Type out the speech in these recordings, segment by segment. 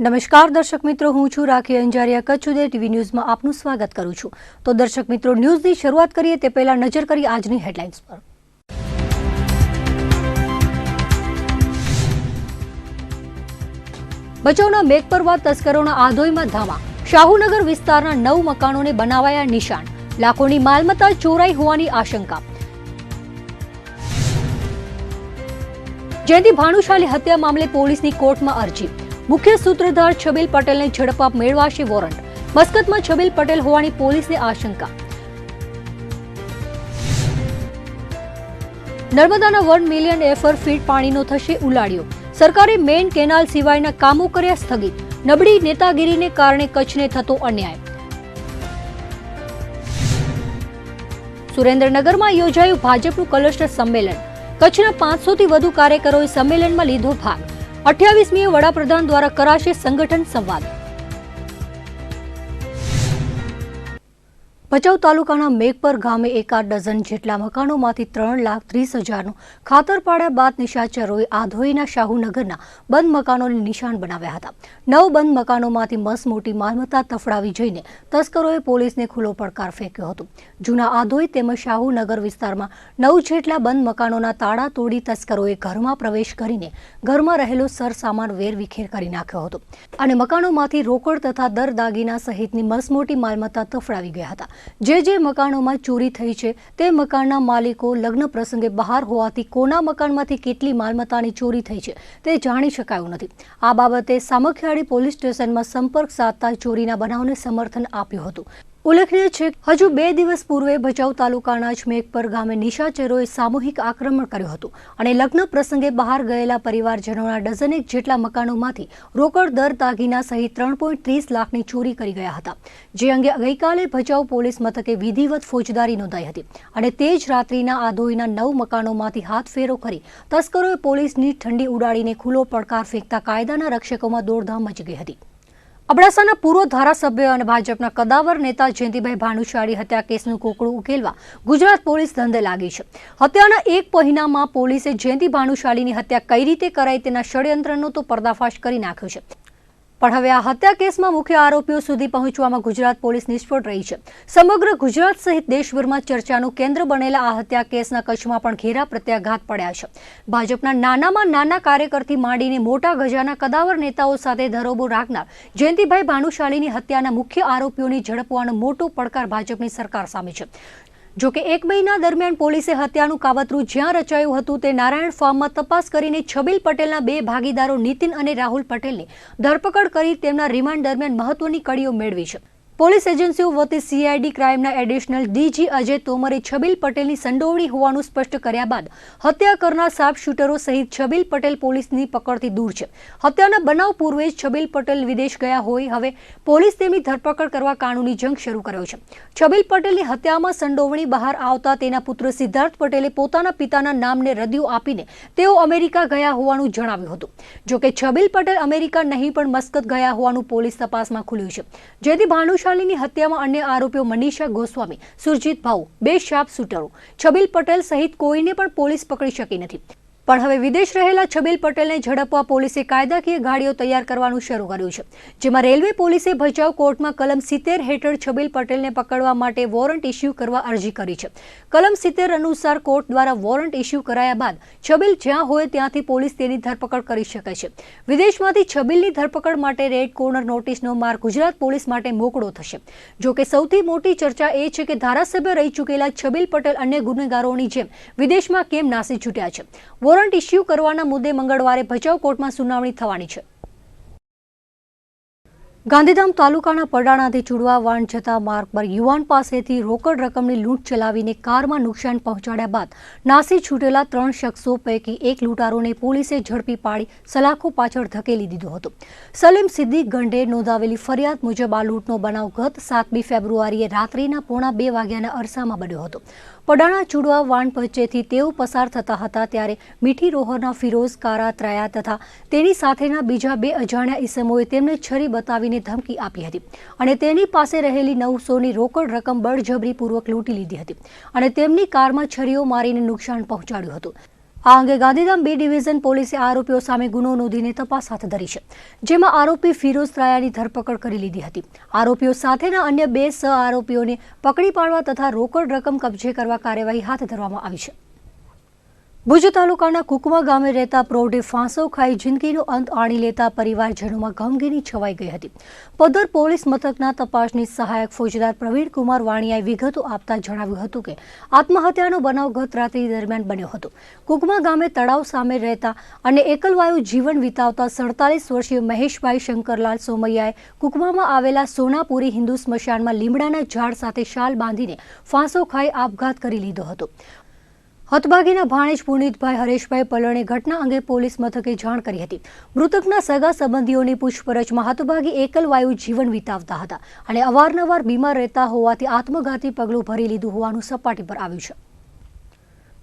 નમસ્કાર દર્શક મિત્રો, હું છું રાખી અંજારિયા. કચ્છ ઉદય ટીવી ન્યૂઝમાં આપનું સ્વાગત કરું છું. તો દર્શક મિત્રો, ન્યૂઝની શરૂઆત કરીએ તે પહેલા નજર કરીએ આજની હેડલાઇન્સ પર. ભચાઉના મેઘપરવા તસ્કરોના આધોઈમાં ધામા. શાહુનગર વિસ્તારના 9 મકાનોને બનાવાયા નિશાન. લાખોની માલમત્તા ચોરાઈ હોવાની આશંકા. જયંતિ ભાનુશાલી હત્યા મામલે પોલીસની કોર્ટમાં અરજી. મુખ્ય સૂત્રધાર છબીલ પટેલને ઝડપવા મેળવાશે વોરંટ. મસ્કતમાં છબીલ પટેલ હોવાની પોલીસને આશંકા. નર્મદાના 1 મિલિયન એફર ફીટ પાણીનો થશે ઉલાળ્યો. સરકારે મેઇન કેનાલ સિવાયના કામો કર્યા સ્થગિત. નબળી નેતાગીરીને કારણે કચ્છને થતો અન્યાય. સુરેન્દ્રનગરમાં યોજાયું ભાજપનું ક્લસ્ટર સંમેલન. કચ્છના 500 થી વધુ કાર્યકરોએ સંમેલનમાં લીધો ભાગ. 28મીએ વડાપ્રધાન દ્વારા કરાશે સંગઠન સંવાદ. ભચાઉ તાલુકાના મેઘપર ગામે એકાદ ડઝન જેટલા મકાનોમાંથી 3,30,000નું ખાતર પાડ્યા બાદ નિશાચરોએ આધોઈના શાહુનગરના બંધ મકાનોને નિશાન બનાવ્યા હતા. 9 બંધ મકાનોમાંથી મસમોટી માલમત્તા તફડાવી જઈને તસ્કરોએ પોલીસને ખુલ્લો પડકાર ફેંક્યો હતો. જૂના આધોઈ તેમજ શાહુનગર વિસ્તારમાં 9 જેટલા બંધ મકાનોના તાળા તોડી તસ્કરોએ ઘરમાં પ્રવેશ કરીને ઘરમાં રહેલો સરસામાન વેરવિખેર કરી નાખ્યો હતો અને મકાનોમાંથી રોકડ તથા દર દાગીના સહિતની મસમોટી માલમત્તા તફડાવી ગયા હતા. જે મકાનોમાં ચોરી થઈ છે તે મકાનના માલિકો લગ્ન પ્રસંગે બહાર હોવાથી કોના મકાનમાંથી કેટલી માલમત્તાની ચોરી થઈ છે તે જાણી શકાયું નથી. આ બાબતે સામખિયાળી પોલીસ સ્ટેશનમાં સંપર્ક સાધતા ચોરીના બનાવને સમર્થન આપ્યું હતું. ઉલ્લેખનીય છે કે હજુ 2 દિવસ પૂર્વે ભચાઉ તાલુકાના જ મેઘપર ગામે નિશાચરોએ સામૂહિક આક્રમણ કર્યું હતું અને લગ્ન પ્રસંગે બહાર ગયેલા પરિવારજનોના ડઝનેક જેટલા મકાનોમાંથી રોકડ દર દાગીના સહિત 3.30 લાખની ચોરી કરી ગયા હતા. જે અંગે ગઈકાલે ભચાઉ પોલીસ મથકે વિધિવત ફોજદારી નોંધાઈ હતી અને તે જ રાત્રિના આધોઈના 9 મકાનોમાંથી હાથફેરો કરી તસ્કરોએ પોલીસની ઠંડી ઉડાડીને ખુલ્લો પડકાર ફેંકતા કાયદાના રક્ષકોમાં દોડધામ મચી ગઈ હતી. અબડાસાના પૂર્વ ધારાસભ્ય અને ભાજપના કદાવર નેતા જયંતિભાઈ ભાનુશાળી હત્યા કેસનું કોકડું ઉકેલવા ગુજરાત પોલીસ ધંધે લાગી છે. હત્યાના 1 મહિનામાં પોલીસે જયંતિ ભાનુશાળીની હત્યા કઈ રીતે કરાઈ તેના ષડયંત્રનો તો પર્દાફાશ કરી નાખ્યો છે. પણ હવે આ હત્યા કેસમાં મુખ્ય આરોપીઓ સુધી પહોંચવામાં ગુજરાત પોલીસ નિષ્ફળ રહી છે. સમગ્ર ગુજરાત સહિત દેશભરમાં ચર્ચાનું કેન્દ્ર બનેલા આ હત્યા કેસના કચ્છમાં પણ ઘેરા પ્રત્યાઘાત પડ્યા છે. ભાજપના નાનામાં નાના કાર્યકરથી માંડીને મોટા ગજાના કદાવર નેતાઓ સાથે ધરોબો રાખનાર જયંતિભાઈ ભાનુશાળીની હત્યાના મુખ્ય આરોપીઓને ઝડપવાનો મોટો પડકાર ભાજપની સરકાર સામે છે. જોકે 1 મહિના દરમિયાન પોલીસે હત્યાનું કાવતરું જ્યાં રચાયું હતું તે નારાયણ ફાર્મમાં તપાસ કરીને છબીલ પટેલના 2 ભાગીદારો નીતિન અને રાહુલ પટેલની ધરપકડ કરી તેમના રિમાન્ડ દરમિયાન મહત્વની કડીઓ મેળવી છે. પોલીસ એજન્સીઓ વતી સીઆઈડી ક્રાઇમના એડિશનલ ડીજી અજય તોમરે છબીલ પટેલની સંડોવણી હોવાનું સ્પષ્ટ કર્યા બાદ હત્યા કરનાર શાર્પ શૂટરો સહિત છબીલ પટેલ પોલીસની પકડથી દૂર છે. હત્યાના બનાવ પૂર્વે જ છબીલ પટેલ વિદેશ ગયા હોય હવે પોલીસ તેમની ધરપકડ કરવા કાનૂની જંગ શરૂ કર્યો છે. છબીલ પટેલની હત્યામાં સંડોવણી બહાર આવતા તેના પુત્ર સિદ્ધાર્થ પટેલે પોતાના પિતાના નામને રદિયો આપીને તેઓ અમેરિકા ગયા હોવાનું જણાવ્યું હતું. જોકે છબીલ પટેલ અમેરિકા નહીં પણ મસ્કત ગયા હોવાનું પોલીસ તપાસમાં ખુલ્યું છે. જેથી ભાનુશાળીની હત્યામાં અન્ય આરોપીઓ મનીષા ગોસ્વામી, સુરજીત ભાઉ, 2 શાર્પ શૂટરો, છબીલ પટેલ સહિત કોઈને પણ પોલીસ પકડી શકી નથી. પણ હવે વિદેશ રહેલા છબીલ પટેલને ઝડપવા પોલીસે કાયદાકીય ગાડીઓ તૈયાર કરવાનું શરૂ કર્યું છે. જેમાં રેલવે પોલીસે ભચાઉ કોર્ટમાં કલમ 70 હેઠળ છબીલ પટેલને પકડવા માટે વોરંટ ઇસ્યુ કરવા અરજી કરી છે. કલમ 70 અનુસાર કોર્ટ દ્વારા વોરંટ ઇસ્યુ કરાયા બાદ છબીલ જ્યાં હોય ત્યાંથી પોલીસ તેની ધરપકડ કરી શકે છે. વિદેશમાંથી છબીલની ધરપકડ માટે રેડ કોર્નર નોટિસનો માર્ગ ગુજરાત પોલીસ માટે મોકળો થશે. જોકે સૌથી મોટી ચર્ચા એ છે કે ધારાસભ્ય રહી ચૂકેલા છબીલ પટેલ અન્ય ગુનેગારોની જેમ વિદેશમાં કેમ નાસી છૂટ્યા છે. વોરંટ ઇસ્યુ કરવાના મુદ્દે મંગળવારે ભચાઉ કોર્ટમાં સુનાવણી થવાની છે. ગાંધીધામ તાલુકાના પડાણાથી ચુડવા વાણ જતા માર્ગ પર યુવાન પાસેથી રોકડ રકમની લૂંટ ચલાવીને કારમાં નુકસાન પહોંચાડ્યા બાદ નાસી છૂટેલા 3 શખ્સો પૈકી એક લૂંટારોને પોલીસે ઝડપી પાડી સલાખો પાછળ ધકેલી દીધો હતો. સલીમ સિદ્દીક ગંઢે નોંધાવેલી ફરિયાદ મુજબ આ લૂંટનો બનાવ ગત 7મી ફેબ્રુઆરીએ રાત્રિના 1:45 વાગ્યાના અરસામાં બન્યો હતો. પડાણા ચુડવા વાણ વચ્ચેથી તેઓ પસાર થતા હતા ત્યારે મીઠી રોહરના ફિરોઝ કારા ત્રયા તથા તેની સાથેના બીજા 2 અજાણ્યા ઈસમોએ તેમને છરી બતાવીને ધમકી આપી હતી અને તેની પાસે રહેલી 900ની રોકડ રકમ બળજબરીપૂર્વક લૂંટી લીધી હતી અને તેમની કારમાં છરીઓ મારીને નુકસાન પહોંચાડ્યું હતું. આ અંગે ગાંધીધામ બી ડિવિઝન પોલીસે આરોપીઓ સામે ગુનો નોંધીને તપાસ હાથ ધરી છે, જેમાં આરોપી ફિરોઝ ત્રાયાની ધરપકડ કરી લીધી હતી। આરોપીઓ સાથેના અન્ય 2 સહ આરોપીઓને પકડી પાડવા તથા રોકડ રકમ કબજે કરવા કાર્યવાહી હાથ ધરવામાં આવી છે। ભુજ તાલુકાના કુકમા ગામે રહેતા પ્રૌઢે ફાંસો ખાઈ જિંદગીનો અંત આણી લેતા પરિવારજનોમાં ગમગીની છવાઈ ગઈ હતી। પદ્ધર પોલીસ મથકના તપાસની સહાયક ફોજદાર પ્રવીણકુમાર વાણિયાએ વિગતો આપતા જણાવ્યું હતું કે આત્મહત્યાનો બનાવ ગત રાત્રિ દરમિયાન બન્યો હતો। કુકમા ગામે તળાવ સામે રહેતા અને એકલવાયુ જીવન વિતાવતા 47 વર્ષીય મહેશભાઈ શંકરલાલ સોમૈયાએ કુકમામાં આવેલા સોનાપુરી હિન્દુ સ્મશાનમાં લીમડાના ઝાડ સાથે શાલ બાંધીને ફાંસો ખાઈ આપઘાત કરી લીધો હતો। હતભાગીના ભાણેજ પુનિતભાઈ હરેશભાઈ પલણે ઘટના અંગે પોલીસ મથકે જાણ કરી હતી। મૃતકના સગા સંબંધીઓની પૂછપરછમાં હતભાગી એકલવાયુ જીવન વિતાવતા હતા અને અવારનવાર બીમાર રહેતા હોવાથી આત્મઘાતી પગલું ભરી લીધું હોવાનું સપાટી પર આવ્યું છે।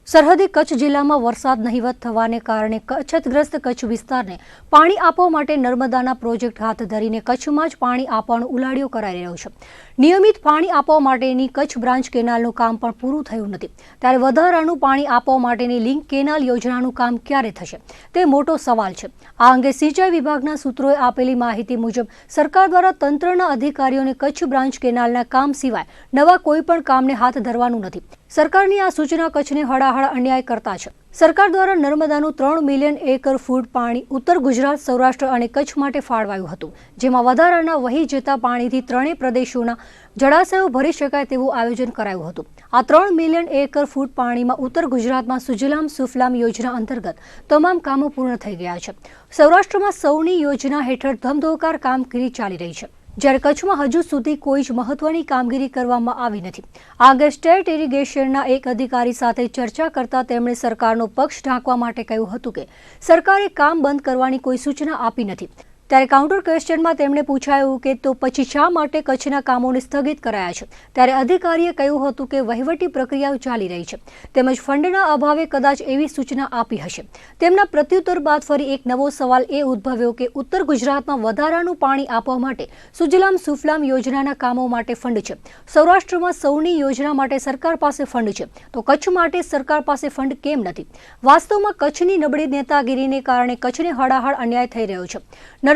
સરહદી કચ્છ જિલ્લામાં વરસાદ નહિવત થવાને કારણે અછતગ્રસ્ત કચ્છ વિસ્તારને પાણી આપવા માટે નર્મદાના પ્રોજેક્ટ હાથ ધરીને કચ્છમાં જ પાણી આપવાનો ઉલાળ્યો કરાઈ રહ્યો છે। નિયમિત પાણી આપવા માટેની કચ્છ બ્રાન્ચ કેનાલનું કામ પણ પૂરું થયું નથી, ત્યારે વધારાનું પાણી આપવા માટેની લિંક કેનાલ યોજનાનું કામ ક્યારે થશે તે મોટો સવાલ છે। આ અંગે સિંચાઈ વિભાગના સૂત્રોએ આપેલી માહિતી મુજબ સરકાર દ્વારા તંત્રના અધિકારીઓને કચ્છ બ્રાન્ચ કેનાલના કામ સિવાય નવા કોઈ પણ કામને હાથ ધરવાનું નથી। સરકારની આ સૂચના કચ્છને હળાહળ અન્યાય કરતા છે। સરકાર દ્વારા નર્મદાનું 3 મિલિયન એકર ફૂટ પાણી ઉત્તર ગુજરાત, સૌરાષ્ટ્ર અને કચ્છ માટે ફાળવાયું હતું, જેમાં વધારાના વહી જતા પાણીથી ત્રણેય પ્રદેશોના જળાશયો ભરી શકાય તેવું આયોજન કરાયું હતું। આ 3 મિલિયન એકર ફૂટ પાણીમાં ઉત્તર ગુજરાતમાં સુજલામ સુફલામ યોજના અંતર્ગત તમામ કામો પૂર્ણ થઈ ગયા છે। સૌરાષ્ટ્રમાં સૌની યોજના હેઠળ ધમધોકાર કામગીરી ચાલી રહી છે, જ્યારે કચ્છમાં હજુ સુધી કોઈ જ મહત્વની કામગીરી કરવામાં આવી નથી। આ અંગે સ્ટેટ ઇરિગેશનના એક અધિકારી સાથે ચર્ચા કરતા તેમણે સરકારનો પક્ષ ઢાંકવા માટે કહ્યું હતું કે સરકારે કામ બંધ કરવાની કોઈ સૂચના આપી નથી। ત્યારે કાઉન્ટર ક્વેશ્ચનમાં તેમણે પૂછાયું કે તો પછી શા માટે કચ્છના કામોને સ્થગિત કરાયા છે, ત્યારે અધિકારીએ કહ્યું હતું કે વહીવટી પ્રક્રિયાઓ ચાલી રહી છે તેમજ ફંડના અભાવે કદાચ એવી સૂચના આપી હશે। તેમના પ્રત્યુત્તર બાદ ફરી એક નવો સવાલ એ ઉદ્ભવ્યો કે ઉત્તર ગુજરાતમાં વધારાનું પાણી આપવા માટે સુજલામ સુફલામ યોજનાના કામો માટે ફંડ છે, સૌરાષ્ટ્રમાં સૌની યોજના માટે સરકાર પાસે ફંડ છે, તો કચ્છ માટે સરકાર પાસે ફંડ કેમ નથી? વાસ્તવમાં કચ્છની નબળી નેતાગીરીને કારણે કચ્છને હળાહળ અન્યાય થઈ રહ્યો છે।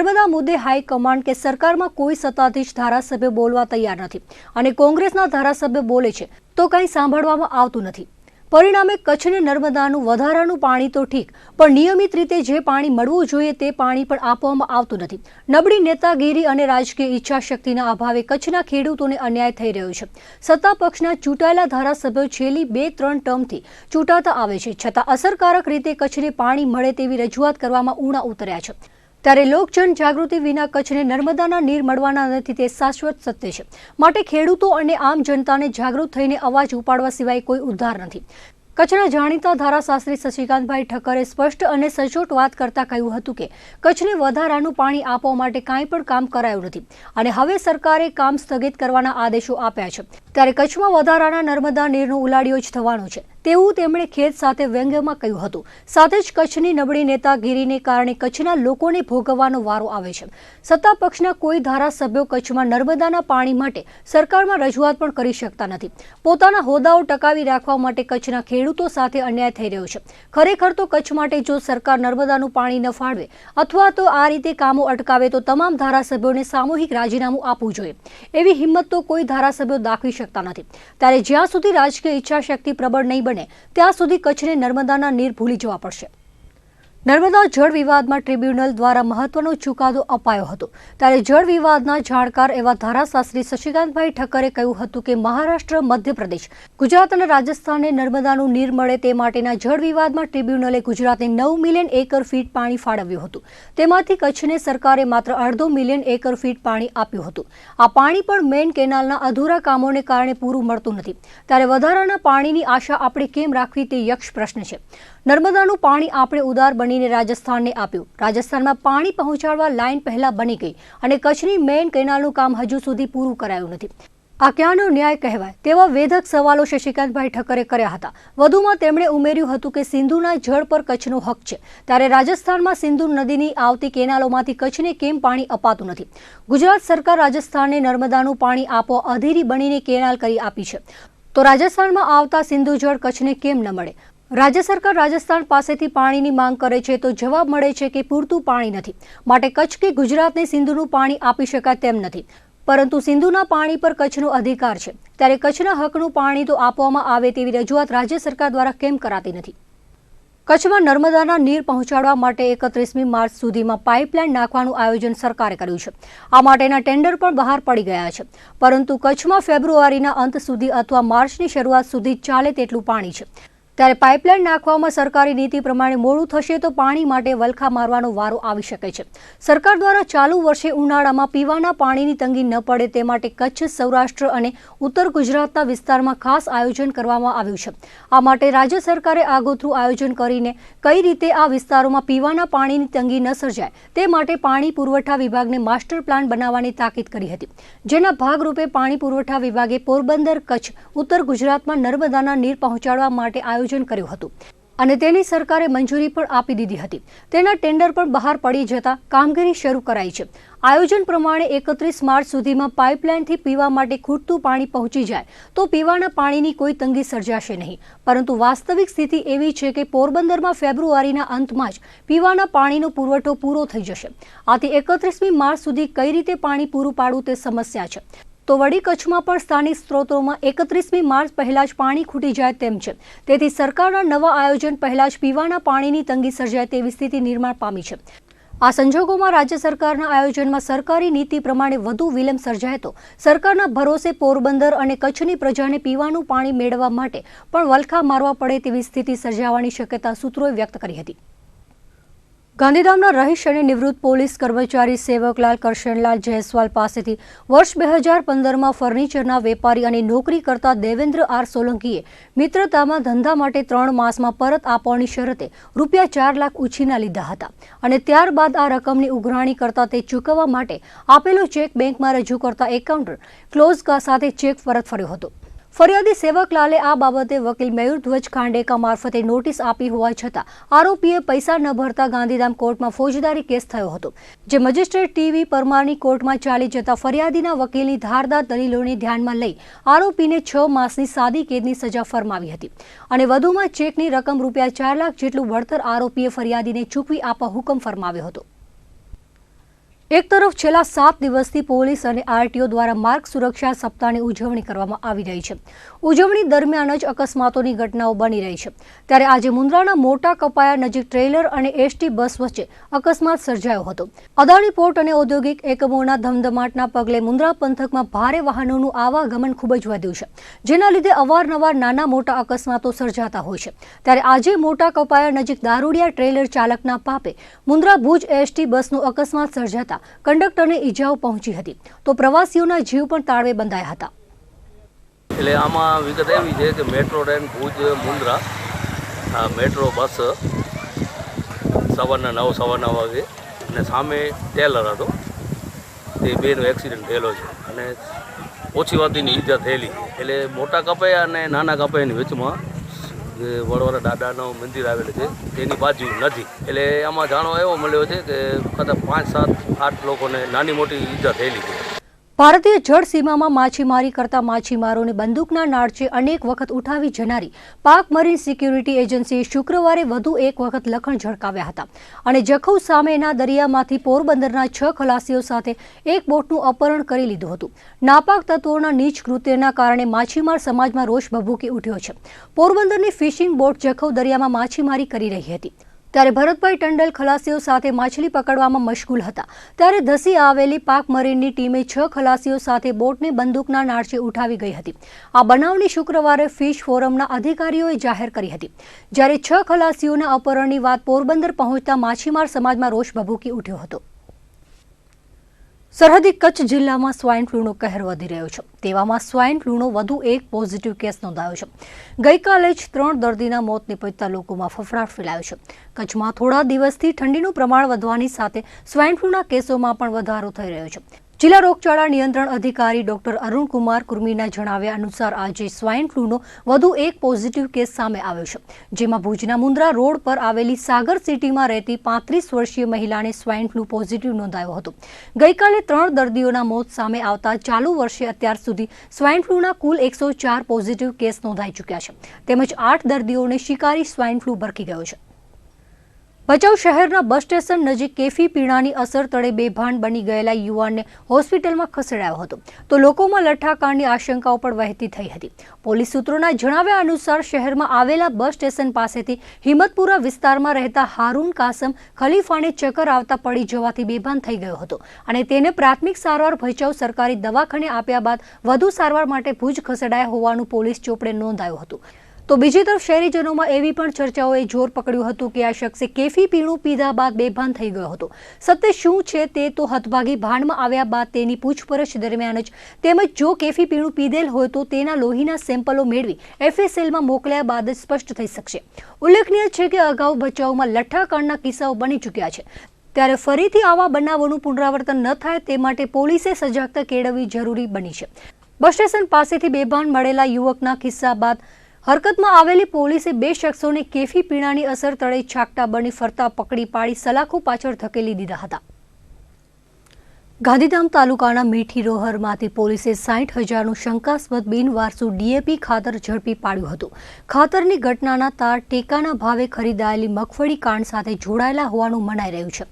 નર્મદા મુદ્દે હાઈકમાન્ડ કે સરકારમાં કોઈ સત્તાધીશ ધારાસભ્ય બોલવા તૈયાર નથી અને કોંગ્રેસના ધારાસભ્ય બોલે છે તો કંઈ સાંભળવામાં આવતું નથી। પરિણામે કચ્છને નર્મદાનું વધારાનું પાણી તો ઠીક, પણ નિયમિત રીતે જે પાણી મળવું જોઈએ તે પાણી પણ આપવામાં આવતું નથી। નબળી નેતાગીરી અને રાજકીય ઈચ્છાશક્તિના અભાવે કચ્છના ખેડૂતોને અન્યાય થઈ રહ્યો છે। સત્તા પક્ષના ચૂંટાયેલા ધારાસભ્યો છેલ્લી 2-3 ટર્મથી ચૂંટાતા આવે છે, છતાં અસરકારક રીતે કચ્છને પાણી મળે તેવી રજૂઆત કરવામાં ઊણા ઉતર્યા છે। ત્યારે લોકજન જાગૃતિ વિના કચ્છને નર્મદાના નીર મળવાના નથી તે શાશ્વત સત્ય છે। માટે ખેડૂતો અને આમ જનતાને જાગૃત થઈને અવાજ ઉપાડવા સિવાય કોઈ ઉદ્ધાર નથી। કચ્છના જાણીતા ધારાશાસ્ત્રી શશિકાંતભાઈ ઠક્કરે સ્પષ્ટ અને સચોટ વાત કરતા કહ્યું હતું કે કચ્છને વધારાનું પાણી આપવા માટે કાંઈ પણ કામ કરાયું નથી અને હવે સરકારે કામ સ્થગિત કરવાના આદેશો આપ્યા છે, ત્યારે કચ્છમાં વધારાના નર્મદા નીરનો ઉલાળ્યો જ થવાનો છે તેવું તેમણે ખેદ સાથે વ્યંગ્યમાં કહ્યું હતું। સાથે જ કચ્છની નબળી નેતાગીરીને કારણે કચ્છના લોકોને ભોગવવાનો વારો આવે છે। સત્તા પક્ષના કોઈ ધારાસભ્યો કચ્છમાં નર્મદાના પાણી માટે સરકારમાં રજૂઆત પણ કરી શકતા નથી। પોતાના હોદ્દાઓ ટકાવી રાખવા માટે કચ્છના ખેડૂતો સાથે અન્યાય થઈ રહ્યો છે। ખરેખર તો કચ્છ માટે જો સરકાર નર્મદાનું પાણી ન ફાળવે અથવા તો આ રીતે કામો અટકાવે તો તમામ ધારાસભ્યોને સામૂહિક રાજીનામું આપવું જોઈએ। એવી હિંમત તો કોઈ ધારાસભ્યો દાખવી શકતા નથી। ત્યારે જ્યાં સુધી રાજકીય ઈચ્છાશક્તિ પ્રબળ નહીં બને ત્યાં સુધી કચ્છને નર્મદાના નીર ભૂલી જવા પડશે। નર્મદા જળ વિવાદમાં ટ્રિબ્યુનલ દ્વારા મહત્વનો ચુકાદો અપાયો હતો, ત્યારે જળ વિવાદના જાણકાર એવા ધારાશાસ્ત્રી શશિકાંતભાઈ ઠક્કરે કહ્યું હતું કે મહારાષ્ટ્ર, મધ્યપ્રદેશ, ગુજરાત અને રાજસ્થાનને નર્મદાનું નીર મળે તે માટેના જળ વિવાદમાં ટ્રિબ્યુનલે ગુજરાતને 9 મિલિયન એકર ફીટ પાણી ફાળવ્યું હતું। તેમાંથી કચ્છને સરકારે માત્ર 1.5 મિલિયન એકર ફીટ પાણી આપ્યું હતું। આ પાણી પણ મેઇન કેનાલના અધૂરા કામોને કારણે પૂરું મળતું નથી, ત્યારે વધારાના પાણીની આશા આપણે કેમ રાખવી તે યક્ષ પ્રશ્ન છે। નર્મદાનું પાણી આપણે ઉદાર બનીને રાજસ્થાનને આપ્યું। રાજસ્થાનમાં પાણી પહોંચાડવા લાઇન પહેલા બની ગઈ અને કચ્છની મેઇન કેનાલનું કામ હજુ સુધી પૂરું કરાયું નથી। આ ક્યાંનો ન્યાય કહેવાય તેવા વેધક સવાલો શશિકાંતભાઈ ઠક્કરે કર્યા હતા। વધુમાં તેમણે ઉમેર્યું હતું કે સિંધુના જળ પર કચ્છનો હક છે, ત્યારે રાજસ્થાનમાં સિંધુ નદીની આવતી કેનાલોમાંથી કચ્છને કેમ પાણી અપાતું નથી? ગુજરાત સરકાર રાજસ્થાનને નર્મદાનું પાણી આપવા અધીરી બનીને કેનાલ કરી આપી છે, તો રાજસ્થાનમાં આવતા સિંધુ જળ કચ્છને કેમ ન મળે? રાજ્ય સરકાર રાજસ્થાન પાસેથી પાણીની માંગ કરે છે તો જવાબ મળે છે કે પૂરતું પાણી નથી, માટે કચ્છ કે ગુજરાતને સિંધુનું પાણી આપી શકાય તેમ નથી. પરંતુ સિંધુના પાણી પર કચ્છનો અધિકાર છે, ત્યારે કચ્છના હકનું પાણી તો આપવામાં આવે તેવી રજૂઆત રાજ્ય સરકાર દ્વારા કેમ કરાતી નથી? કચ્છમાં નર્મદાના નીર પહોંચાડવા માટે 31મી માર્ચ સુધીમાં પાઇપલાઇન નાખવાનું આયોજન સરકારે કર્યું છે. આ માટેના ટેન્ડર પણ બહાર પડી ગયા છે, પરંતુ કચ્છમાં ફેબ્રુઆરીના અંત સુધી અથવા માર્ચની શરૂઆત સુધી ચાલે તેટલું પાણી છે. ત્યારે પાઇપલાઇન નાખવામાં સરકારી નીતિ પ્રમાણે મોડું થશે તો પાણી માટે વલખા મારવાનો વારો આવી શકે છે. સરકાર દ્વારા ચાલુ વર્ષે ઉનાળામાં પીવાના પાણીની તંગી ન પડે તે માટે કચ્છ, સૌરાષ્ટ્ર અને ઉત્તર ગુજરાતના વિસ્તારમાં ખાસ આયોજન કરવામાં આવ્યું છે. આ માટે રાજ્ય સરકારે આગોતરું આયોજન કરીને કઈ રીતે આ વિસ્તારોમાં પીવાના પાણીની તંગી ન સર્જાય તે માટે પાણી પુરવઠા વિભાગને માસ્ટર પ્લાન બનાવવાની તાકીદ કરી હતી. જેના ભાગરૂપે પાણી પુરવઠા વિભાગે પોરબંદર, કચ્છ, ઉત્તર ગુજરાતમાં નર્મદાના નીર પહોંચાડવા માટે આયોજન કર્યું હતું અને તેની સરકારે મંજૂરી પણ આપી દીધી હતી. તેના ટેન્ડર પણ બહાર પડી જતા કામગીરી શરૂ કરાઈ છે. આયોજન પ્રમાણે 31 માર્ચ સુધીમાં પાઇપલાઇનથી પીવા માટે ખૂટતું પાણી પહોંચી જાય તો પીવાના પાણીની કોઈ તંગી સર્જાશે નહીં. પરંતુ વાસ્તવિક સ્થિતિ એવી છે કે પોરબંદરમાં ફેબ્રુઆરીના અંતમાં જ પીવાના પાણીનો પુરવઠો પૂરો થઈ જશે. આથી 31મી માર્ચ સુધી કઈ રીતે પાણી પૂરું પાડવું તે સમસ્યા છે. તો વળી કચ્છમાં પણ સ્થાનિક સ્ત્રોતોમાં 31મી માર્ચ પહેલા જ પાણી ખૂટી જાય તેમ છે. તેથી સરકારના નવા આયોજન પહેલા જ પીવાના પાણીની તંગી સર્જાય તેવી સ્થિતિ નિર્માણ પામી છે. આ સંજોગોમાં રાજ્ય સરકારના આયોજનમાં સરકારી નીતિ પ્રમાણે વધુ વિલંબ સર્જાય તો સરકારના ભરોસે પોરબંદર અને કચ્છની પ્રજાને પીવાનું પાણી મેળવવા માટે પણ વલખા મારવા પડે તેવી સ્થિતિ સર્જાવાની શક્યતા સૂત્રોએ વ્યક્ત કરી હતી. ગાંધીધામના રહીશ અને નિવૃત્ત પોલીસ કર્મચારી સેવકલાલ કરશનલાલ જયસ્વાલ પાસેથી વર્ષ 2015માં ફર્નિચરના વેપારી અને નોકરી કરતા દેવેન્દ્ર આર સોલંકીએ મિત્રતામાં ધંધા માટે 3 માસમાં પરત આપવાની શરતે ₹4 લાખ ઉછીના લીધા હતા અને ત્યારબાદ આ રકમની ઉઘરાણી કરતા તે ચૂકવવા માટે આપેલો ચેક બેંકમાં રજૂ કરતા એકાઉન્ટર ક્લોઝ સાથે ચેક પરત ફર્યો હતો. ફરિયાદી સેવકલાલે આ બાબતે વકીલ મયુરધ્વજ ખાંડેકા મારફતે નોટિસ આપી હોવા છતાં આરોપીએ પૈસા ન ભરતા ગાંધીધામ કોર્ટમાં ફોજદારી કેસ થયો હતો, જે મેજિસ્ટ્રેટ ટી.વી. પરમારની કોર્ટમાં ચાલી જતા ફરિયાદીના વકીલની ધારદાર દલીલોને ધ્યાનમાં લઈ આરોપીને 6 માસની સાદી કેદની સજા ફરમાવી હતી અને વધુમાં ચેકની રકમ ₹4 લાખ જેટલું વળતર આરોપીએ ફરિયાદીને ચૂકવી આપવા હુકમ ફરમાવ્યો હતો. એક તરફ છેલ્લા 7 દિવસથી પોલીસ અને આરટીઓ દ્વારા માર્ગ સુરક્ષા સપ્તાહની ઉજવણી કરવામાં આવી રહી છે. ઉજવણી દરમિયાન જ અકસ્માતોની ઘટનાઓ બની રહી છે. ત્યારે આજે મુન્દ્રાના મોટા કપાયા નજીક ટ્રેલર અને એસટી બસ વચ્ચે અકસ્માત સર્જાયો હતો. અદાણી પોર્ટ અને ઔદ્યોગિક એકમોના ધમધમાટના પગલે મુન્દ્રા પંથકમાં ભારે વાહનોનું આવાગમન ખૂબ જ વધ્યું છે, જેના લીધે અવારનવાર નાના મોટા અકસ્માતો સર્જાતા હોય છે. ત્યારે આજે મોટા કપાયા નજીક દારૂડિયા ટ્રેલર ચાલકના પાપે મુન્દ્રા ભુજ એસટી બસનો અકસ્માત સર્જાતા કંડક્ટરને ઈજાઓ પહોંચી હતી તો પ્રવાસીઓના જીવ પણ તાળવે બંધાયા હતા. એટલે આમાં વિગત એવી છે કે metro train Bhuj Mundra metro bus સવારના 9:15 વાગે અને સામે ટેલર હતો, તે બેનો એક્સિડન્ટ થયેલો છે અને ઓછી વાતીની ઈજા થયેલી. એટલે મોટા કપાયા અને નાના કપાયાની વચમાં જે વડવાળા દાદાનું મંદિર આવેલું છે તેની બાજુ નથી. એટલે આમાં જાણવા એવો મળ્યો છે કે કદાચ 5, 7, 8 લોકોને નાની મોટી ઈજા થયેલી છે. ભારતીય જળ સીમામાં માછીમારી કરતા માછીમારોને બંદૂકના નાળચે અનેક વખત ઉઠાવી જનારી પાક મરીન સિક્યુરિટી એજન્સીએ શુક્રવારે વધુ એક વખત લખણ ઝળકાવ્યા હતા અને જખૌ સામેના દરિયામાંથી પોરબંદરના 6 ખલાસીઓ સાથે એક બોટનું અપહરણ કરી લીધું હતું. નાપાક તત્વોના નીચ કૃત્યના કારણે માછીમાર સમાજમાં રોષ ભભૂકી ઉઠ્યો છે. પોરબંદરની ફિશિંગ બોટ જખૌ દરિયામાં માછીમારી કરી રહી હતી. ત્યારે ભરતભાઈ ટંડલ ખલાસીઓ સાથે માછલી પકડવામાં મશગુલ હતા. ત્યારે ધસી આવેલી પાક મરીનની ટીમે 6 ખલાસીઓ સાથે બોટને બંદૂકના નાળચે ઉઠાવી ગઈ હતી. આ બનાવની શુક્રવારે ફિશ ફોરમના અધિકારીઓએ જાહેર કરી હતી. જ્યારે 6 ખલાસીઓના અપહરણની વાત પોરબંદર પહોંચતા માછીમાર સમાજમાં રોષ ભભૂકી ઉઠ્યો હતો. સરહદી કચ્છ જિલ્લામાં સ્વાઇન ફ્લૂનો કહેર વધી રહ્યો છે. તેવામાં સ્વાઇન ફ્લૂનો વધુ એક પોઝિટિવ કેસ નોંધાયો છે. ગઈકાલે જ 3 દર્દીના મોત નિપજતા લોકોમાં ફફડાટ ફેલાયો છે. કચ્છમાં થોડા દિવસથી ઠંડીનું પ્રમાણ વધવાની સાથે સ્વાઇન ફ્લૂના કેસોમાં પણ વધારો થઈ રહ્યો છે, જિલ્લા રોગચાળા નિયંત્રણ અધિકારી ડોક્ટર અરુણકુમાર કુર્મીના જણાવ્યા અનુસાર આજે સ્વાઇન ફ્લૂનો વધુ એક પોઝિટિવ કેસ સામે આવ્યો છે, જેમાં ભુજના મુન્દ્રા રોડ પર આવેલી સાગર સિટીમાં રહેતી 35 વર્ષીય મહિલાને સ્વાઇન ફ્લૂ પોઝિટિવ નોંધાયો હતો. ગઈકાલે 3 દર્દીઓના મોત સામે આવતા ચાલુ વર્ષે અત્યાર સુધી સ્વાઇન ફ્લૂના કુલ 104 પોઝિટિવ કેસ નોંધાઈ ચૂક્યા છે, તેમજ 8 દર્દીઓને શિકારી સ્વાઇન ફ્લૂ ભરખી ગયો છે. ભચાઉ શહેરના બસ સ્ટેશન નજીક કેફી પીણાની અસર તળે બેભાન બની ગયેલા યુવાનને હોસ્પિટલમાં ખસેડાયો હતો, તો લોકોમાં લઠ્ઠાકાંડની આશંકાઓ પણ વહેતી થઈ હતી. પોલીસ સૂત્રોના જણાવ્યા અનુસાર શહેરમાં આવેલા બસ સ્ટેશન પાસેથી હિંમતપુરા વિસ્તારમાં રહેતા હારૂન કાસમ ખલીફાને ચક્કર આવતા પડી જવાથી બેભાન થઈ ગયો હતો અને તેને પ્રાથમિક સારવાર ભચાઉ સરકારી દવાખાને આપ્યા બાદ વધુ સારવાર માટે ભુજ ખસેડાયા હોવાનું પોલીસ ચોપડે નોંધાયું હતું. તો બીજી તરફ શહેરીજનોમાં એવી પણ ચર્ચાઓએ જોર પકડ્યું હતું કે આ શખ્સે કેફી પીણું પીધા બાદ બેભાન થઈ ગયો હતો. સત્ય શું છે તે તો હતભાગી ભાનમાં આવ્યા બાદ તેની પૂછપરછ દરમિયાન જ, તેમજ જો કેફી પીણું પીધેલ હોય તો તેના લોહીના સેમ્પલો મેળવી FSLમાં મોકલ્યા બાદ જ સ્પષ્ટ થઈ શકશે. ઉલ્લેખનીય છે કે અગાઉ ભચાઉમાં લઠ્ઠાકાંડના કિસ્સાઓ બની ચૂક્યા છે, ત્યારે ફરીથી આવા બનાવોનું પુનરાવર્તન ન થાય તે માટે પોલીસે સજાગતા કેળવવી જરૂરી બની છે. બસ સ્ટેશન પાસેથી બેભાન મળેલા યુવકના કિસ્સા બાદ હરકતમાં આવેલી પોલીસે 2 શખ્સોને કેફી પીણાની અસર તળે છાકટા બની ફરતા પકડી પાડી સલાખો પાછળ ધકેલી દીધા હતા. ગાંધીધામ તાલુકાના મીઠી રોહરમાંથી પોલીસે 60,000નું શંકાસ્પદ બિનવારસુ DAP ખાતર ઝડપી પાડ્યું હતું. ખાતરની ઘટનાના તાર ટેકાના ભાવે ખરીદાયેલી મગફળી કાંડ સાથે જોડાયેલા હોવાનું મનાઈ રહ્યું છે.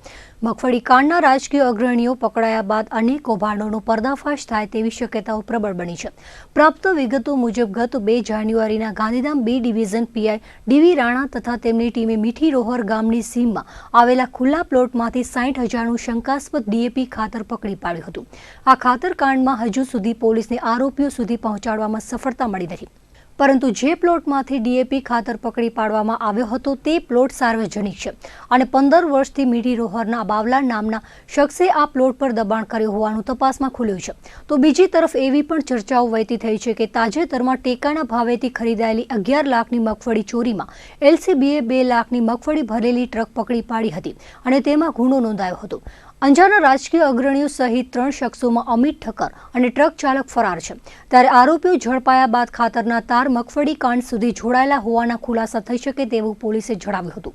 મગફળી કાંડના રાજકીય અગ્રણીઓ પકડાયા બાદ અનેક કૌભાંડોનો પર્દાફાશ થાય તેવી શક્યતાઓ પ્રબળ બની છે. પ્રાપ્ત વિગતો મુજબ ગત 2 જાન્યુઆરીના Gandhidham B division PI DV Rana તથા તેમની ટીમે મીઠી રોહર ગામની સીમમાં આવેલા ખુલ્લા પ્લોટમાંથી 60,000નું શંકાસ્પદ DAP ખાતર પકડી પાડ્યું હતું. આ ખાતર કાંડમાં હજુ સુધી પોલીસને આરોપીઓ સુધી પહોંચાડવામાં સફળતા મળી નથી, પરંતુ જે પ્લોટમાંથી DAP ખાતર પકડી પાડવામાં આવ્યો હતો તે પ્લોટ સાર્વજનિક છે અને 15 વર્ષથી મીઠી રોહરના બાવલા નામના શખ્સે આ પ્લોટ પર દબાણ કર્યું હોવાનું તપાસમાં ખુલ્યું છે. તો બીજી તરફ એવી પણ ચર્ચાઓ વહેતી થઈ છે કે તાજેતરમાં ટેકાના ભાવેથી ખરીદાયેલી 11 લાખની મગફળી ચોરીમાં LCBએ 2 લાખની મગફળી ભરેલી ટ્રક પકડી પાડી હતી અને તેમાં ગુનો નોંધાયો હતો. અંજારના રાજકીય અગ્રણીઓ સહિત 3 શખ્સોમાં અમિત ઠક્કર અને ટ્રક ચાલક ફરાર છે, ત્યારે આરોપીઓ ઝડપાયા બાદ ખાતરના તાર મગફળી કાંડ સુધી જોડાયેલા હોવાના ખુલાસા થઈ શકે તેવું પોલીસે જણાવ્યું હતું.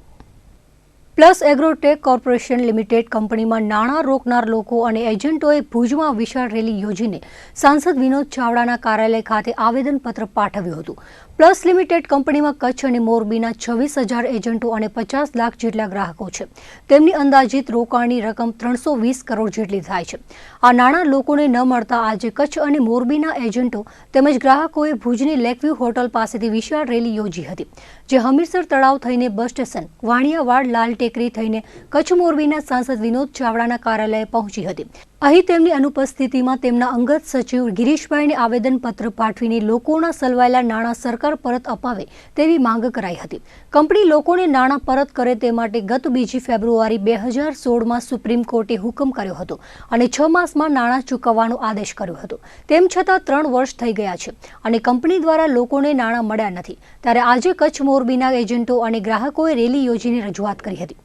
પ્લસ એગ્રોટેક કોર્પોરેશન લિમિટેડ કંપનીમાં નાણાં રોકનાર લોકો અને એજન્ટોએ ભુજમાં વિશાળ રેલી યોજીને સાંસદ વિનોદ ચાવડાના કાર્યાલય ખાતે આવેદનપત્ર પાઠવ્યું હતું. પ્લસ લિમિટેડ કંપનીમાં કચ્છ અને મોરબીના 26,000 એજન્ટો અને 50 લાખ જેટલા ગ્રાહકો છે. તેમની અંદાજિત રોકાણની રકમ 320 કરોડ જેટલી થાય છે. આ નાણાં લોકોને ન મળતા આજે કચ્છ અને મોરબીના એજન્ટો તેમજ ગ્રાહકોએ ભુજની લેકવ્યુ હોટલ પાસેથી વિશાળ રેલી યોજી હતી, જે હમીરસર તળાવ થઈને બસ સ્ટેશન, વાણિયાવાડ, લાલ ટેકરી થઈને કચ્છ મોરબીના સાંસદ વિનોદ ચાવડાના કાર્યાલયે પહોંચી હતી. અહીં તેમની અનુપસ્થિતિમાં તેમના અંગત સચિવ ગિરીશભાઈને આવેદનપત્ર પાઠવીને લોકોના સલવાયેલા નાણાં સરકાર પરત અપાવે તેવી માંગ કરાઈ હતી. કંપની લોકોને નાણાં પરત કરે તે માટે ગત 2 ફેબ્રુઆરી 2016માં સુપ્રીમ કોર્ટે હુકમ કર્યો હતો અને 6 માસમાં નાણાં ચૂકવવાનો આદેશ કર્યો હતો. તેમ છતાં 3 વર્ષ થઈ ગયા છે અને કંપની દ્વારા લોકોને નાણાં મળ્યા નથી. ત્યારે આજે કચ્છ મોરબીના એજન્ટો અને ગ્રાહકોએ રેલી યોજીને રજૂઆત કરી હતી.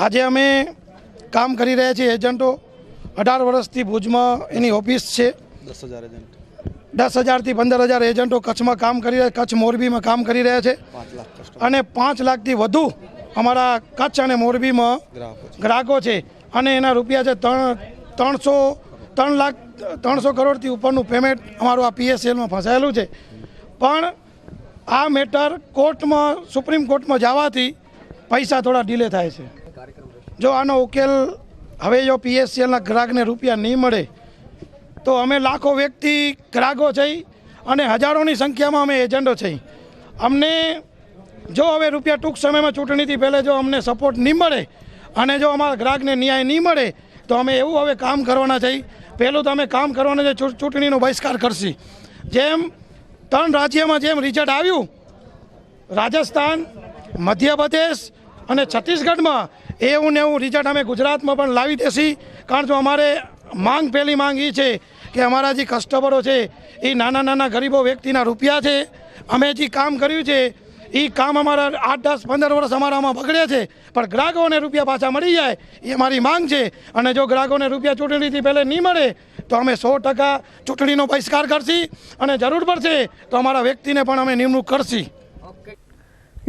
આજે અમે કામ કરી રહ્યા છીએ એજન્ટો. 18 વર્ષથી ભુજમાં એની ઓફિસ છે. 10,000થી 15,000 એજન્ટો કચ્છમાં કામ કરી રહ્યા, કચ્છ મોરબીમાં કામ કરી રહ્યા છે અને 5 લાખથી વધુ અમારા કચ્છ અને મોરબીમાં ગ્રાહકો છે અને એના રૂપિયા છે 300 કરોડથી ઉપરનું પેમેન્ટ અમારું આ PSLમાં ફસાયેલું છે. પણ આ મેટર કોર્ટમાં, સુપ્રીમ કોર્ટમાં જવાથી પૈસા થોડા ડીલે થાય છે. જો આનો ઉકેલ હવે જો PSLના ગ્રાહકને રૂપિયા નહીં મળે તો અમે લાખો વ્યક્તિ ગ્રાહકો થઈ અને હજારોની સંખ્યામાં અમે એજન્ટો થઈ. અમને જો હવે રૂપિયા ટૂંક સમયમાં ચૂંટણીથી પહેલાં જો અમને સપોર્ટ નહીં મળે અને જો અમારા ગ્રાહકને ન્યાય નહીં મળે તો અમે એવું હવે કામ કરવાના થઈ. પહેલું તો અમે કામ કરવાના છે, ચૂંટણીનો બહિષ્કાર કરશી. જેમ 3 રાજ્યમાં જેમ રિઝલ્ટ આવ્યું, રાજસ્થાન, મધ્યપ્રદેશ અને છત્તીસગઢમાં એવું ને એવું રિઝલ્ટ અમે ગુજરાતમાં પણ લાવી દેશી. કારણ કે અમારે પહેલી માંગ એ છે કે અમારા જે કસ્ટમરો છે એ નાના ગરીબો વ્યક્તિના રૂપિયા છે. અમે જે કામ કર્યું છે એ કામ અમારા 8, 10, 15 વર્ષ અમારામાં બગડે છે, પણ ગ્રાહકોને રૂપિયા પાછા મળી જાય એ અમારી માંગ છે. અને જો ગ્રાહકોને રૂપિયા ચૂંટણીથી પહેલાં નહીં મળે તો અમે 100% ચૂંટણીનો બહિષ્કાર કરશી અને જરૂર પડશે તો અમારા વ્યક્તિને પણ અમે નિમણૂક કરશી.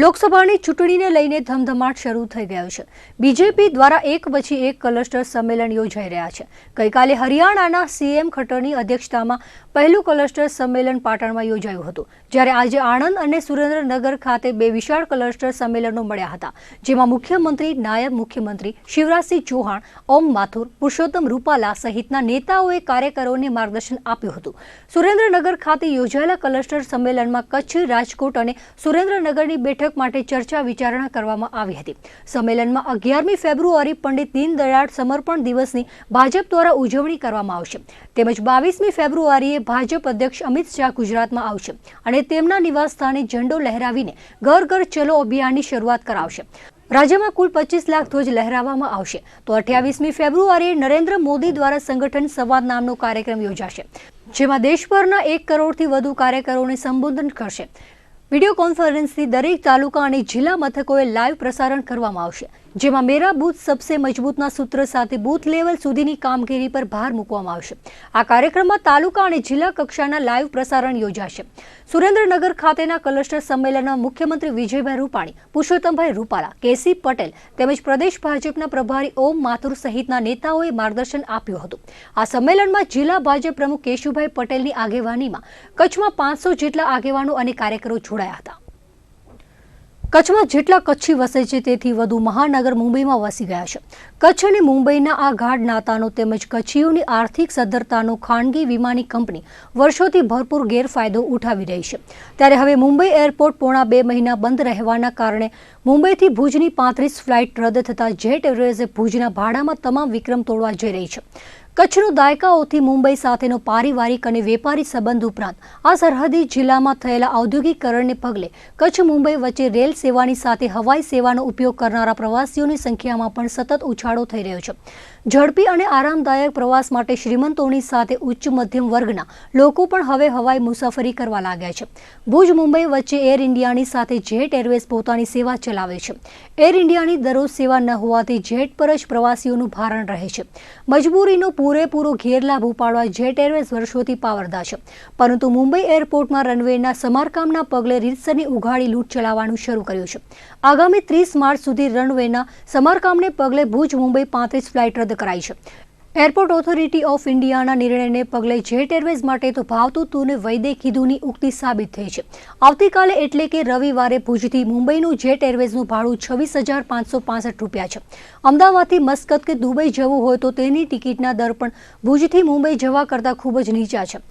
લોકસભાની ચૂંટણીને લઈને ધમધમાટ શરૂ થઈ ગયો છે. બીજેપી દ્વારા એક પછી એક ક્લસ્ટર સંમેલન યોજાઈ રહ્યા છે. ગઈકાલે હરિયાણાના સીએમ ખટ્ટરની અધ્યક્ષતામાં પહેલું ક્લસ્ટર સંમેલન પાટણમાં યોજાયું હતું, જ્યારે આજે આણંદ અને સુરેન્દ્રનગર ખાતે 2 વિશાળ ક્લસ્ટર સંમેલનો મળ્યા હતા, જેમાં મુખ્યમંત્રી, નાયબ મુખ્યમંત્રી શિવરાજસિંહ ચૌહાણ, ઓમ માથુર, પુરુષોત્તમ રૂપાલા સહિતના નેતાઓએ કાર્યકરોને માર્ગદર્શન આપ્યું હતું. સુરેન્દ્રનગર ખાતે યોજાયેલા ક્લસ્ટર સંમેલનમાં કચ્છ, રાજકોટ અને સુરેન્દ્રનગરની બેઠક માટે ચર્ચા વિચારણા કરવામાં આવી હતી. સંમેલનમાં 11મી ફેબ્રુઆરી પંડિત દીનદયાળ સમર્પણ દિવસની ભાજપ દ્વારા ઉજવણી કરવામાં આવશે, તેમજ 22મી ફેબ્રુઆરીએ ભાજપ અધ્યક્ષ અમિત શાહ ગુજરાતમાં આવશે અને તેમના નિવાસસ્થાને ઝંડો લહેરાવીને ઘર ઘર ચલો અભિયાનની શરૂઆત કરાવશે. રાજ્યમાં કુલ 25 લાખ ધ્વજ લહેરાવવામાં આવશે. તો 28મી ફેબ્રુઆરીએ નરેન્દ્ર મોદી દ્વારા સંગઠન સંવાદ નામનો કાર્યક્રમ યોજાશે, જેમાં દેશભરના 1 કરોડથી વધુ કાર્યકરોને સંબોધન કરશે. વિડીયો કોન્ફરન્સથી દરેક તાલુકા અને જિલ્લા મથકોએ લાઈવ પ્રસારણ કરવામાં આવશે, જેમાં મેરા બૂથ સબસે મજબૂતના સૂત્ર સાથે બૂથ લેવલ સુધીની કામગીરી પર ભાર મૂકવામાં આવશે. આ કાર્યક્રમમાં તાલુકા અને જિલ્લા કક્ષાના લાઈવ પ્રસારણ યોજાશે. સુરેન્દ્રનગર ખાતેના ક્લસ્ટર સંમેલનમાં મુખ્યમંત્રી વિજયભાઈ રૂપાણી, પુરુષોત્તમભાઈ રૂપાલા, કેસી પટેલ તેમજ પ્રદેશ ભાજપના પ્રભારી ઓમ માથુર સહિતના નેતાઓએ માર્ગદર્શન આપ્યું હતું. આ સંમેલનમાં જિલ્લા ભાજપ પ્રમુખ કેશુભાઈ પટેલની આગેવાનીમાં કચ્છમાં 500 જેટલા આગેવાનો અને કાર્યકરો જોડાયા હતા. કચ્છમાં જેટલા કચ્છી વસે છે તેથી વધુ મહાનગર મુંબઈમાં વસી ગયા છે. કચ્છ અને મુંબઈના આ ગાઢ નાતાનો તેમજ કચ્છીઓની આર્થિક સદ્ધરતાનો ખાનગી વિમાની કંપની વર્ષોથી ભરપૂર ગેરફાયદો ઉઠાવી રહી છે. ત્યારે હવે મુંબઈ એરપોર્ટ પોણા 2 મહિના બંધ રહેવાના કારણે મુંબઈથી ભુજની 35 ફ્લાઇટ રદ થતાં જેટ એરવેઝે ભુજના ભાડામાં તમામ વિક્રમ તોડવા જઈ રહી છે. કચ્છનો દાયકાઓથી મુંબઈ સાથેનો પારિવારિક અને વેપારી સંબંધ ઉપરાંત આ સરહદી જિલ્લામાં થયેલા ઔદ્યોગિકરણને પગલે કચ્છ મુંબઈ વચ્ચે રેલ સેવાની સાથે હવાઈ સેવાનો ઉપયોગ કરનારા પ્રવાસીઓની સંખ્યામાં પણ સતત ઉછાળો થઈ રહ્યો છે. ઝડપી અને આરામદાયક પ્રવાસ માટે શ્રીમંતોની સાથે ઉચ્ચ મધ્યમ વર્ગના લોકો પણ હવે હવાઈ મુસાફરી કરવા લાગ્યા છે. ભુજ મુંબઈ વચ્ચે એર ઇન્ડિયાની સાથે જેટ એરવેઝ પોતાની સેવા ચલાવે છે. એર ઇન્ડિયાની દરરોજ સેવા ન હોવાથી જેટ પર જ પ્રવાસીઓનું ભારણ રહે છે. મજબૂરીનો પૂરેપૂરો ગેરલાભ ઉપાડવા જેટ એરવેઝ વર્ષોથી પાવરદા છે, પરંતુ મુંબઈ એરપોર્ટમાં રનવેના સમારકામના પગલે રીતસરની ઉઘાડી લૂંટ ચલાવવાનું શરૂ કર્યું છે. આગામી 30 માર્ચ સુધી રનવેના સમારકામને પગલે ભુજ મુંબઈ 35 ફ્લાઇટ રદ કરાઈ છે. એરપોર્ટ ઓથોરિટી ઓફ ઇન્ડિયાના નિર્ણયને પગલે જેટ એરવેઝ માટે તો ભાવતું તુને વૈદે કીધુંની ઉક્તિ સાબિત થઈ છે. આવતીકાલે એટલે કે રવિવારે ભુજથી મુંબઈનું જેટ એરવેઝનું ભાડું 26,565 રૂપિયા છે. અમદાવાદથી મસ્કત કે દુબઈ જવું હોય તો તેની ટિકિટના દર પણ ભુજથી મુંબઈ જવા કરતાં ખૂબ જ નીચા છે.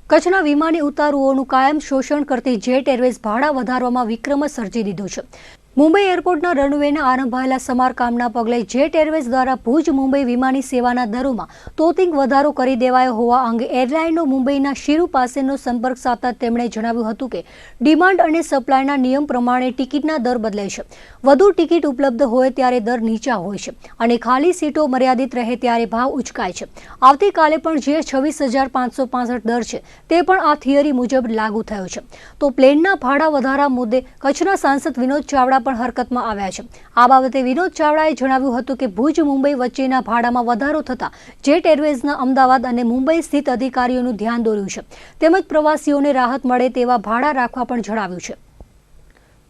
કચ્છના વિમાની ઉતારુઓનું કાયમ શોષણ કરતી જેટ એરવેઝ ભાડા વધારવામાં વિક્રમ સર્જી દીધું છે. મુંબઈ એરપોર્ટના રનવેના આરંભાયેલા સમારકામના પગલે જેટ એરવેઝ દ્વારા ભુજ મુંબઈ વિમાની સેવાના દરોમાં તોતિંગ વધારો કરી દેવાયો હોવા અંગે એરલાઇનો મુંબઈના શિરુ પાસેનો સંપર્ક સાધતા તેમણે જણાવ્યું હતું કે ડિમાન્ડ અને સપ્લાયના નિયમ પ્રમાણે ટિકિટના દર બદલાય છે. વધુ ટિકિટ ઉપલબ્ધ હોય ત્યારે દર નીચા હોય છે અને ખાલી સીટો મર્યાદિત રહે ત્યારે ભાવ ઉચકાય છે. આવતીકાલે પણ જે 26,565 દર છે તે પણ આ થિયરી મુજબ લાગુ થયો છે. તો પ્લેનના ભાડા વધારા મુદ્દે કચ્છના સાંસદ વિનોદ ચાવડા પણ હરકતમાં આવ્યા છે. આ બાબતે વિનોદ ચાવડાએ જણાવ્યું હતું કે ભુજ મુંબઈ વચ્ચેના ભાડામાં વધારો થતા જેટ એરવેઝના અમદાવાદ અને મુંબઈ સ્થિત અધિકારીઓનું ધ્યાન દોર્યું છે, તેમજ પ્રવાસીઓને રાહત મળે તેવા ભાડા રાખવા પણ જણાવ્યું છે.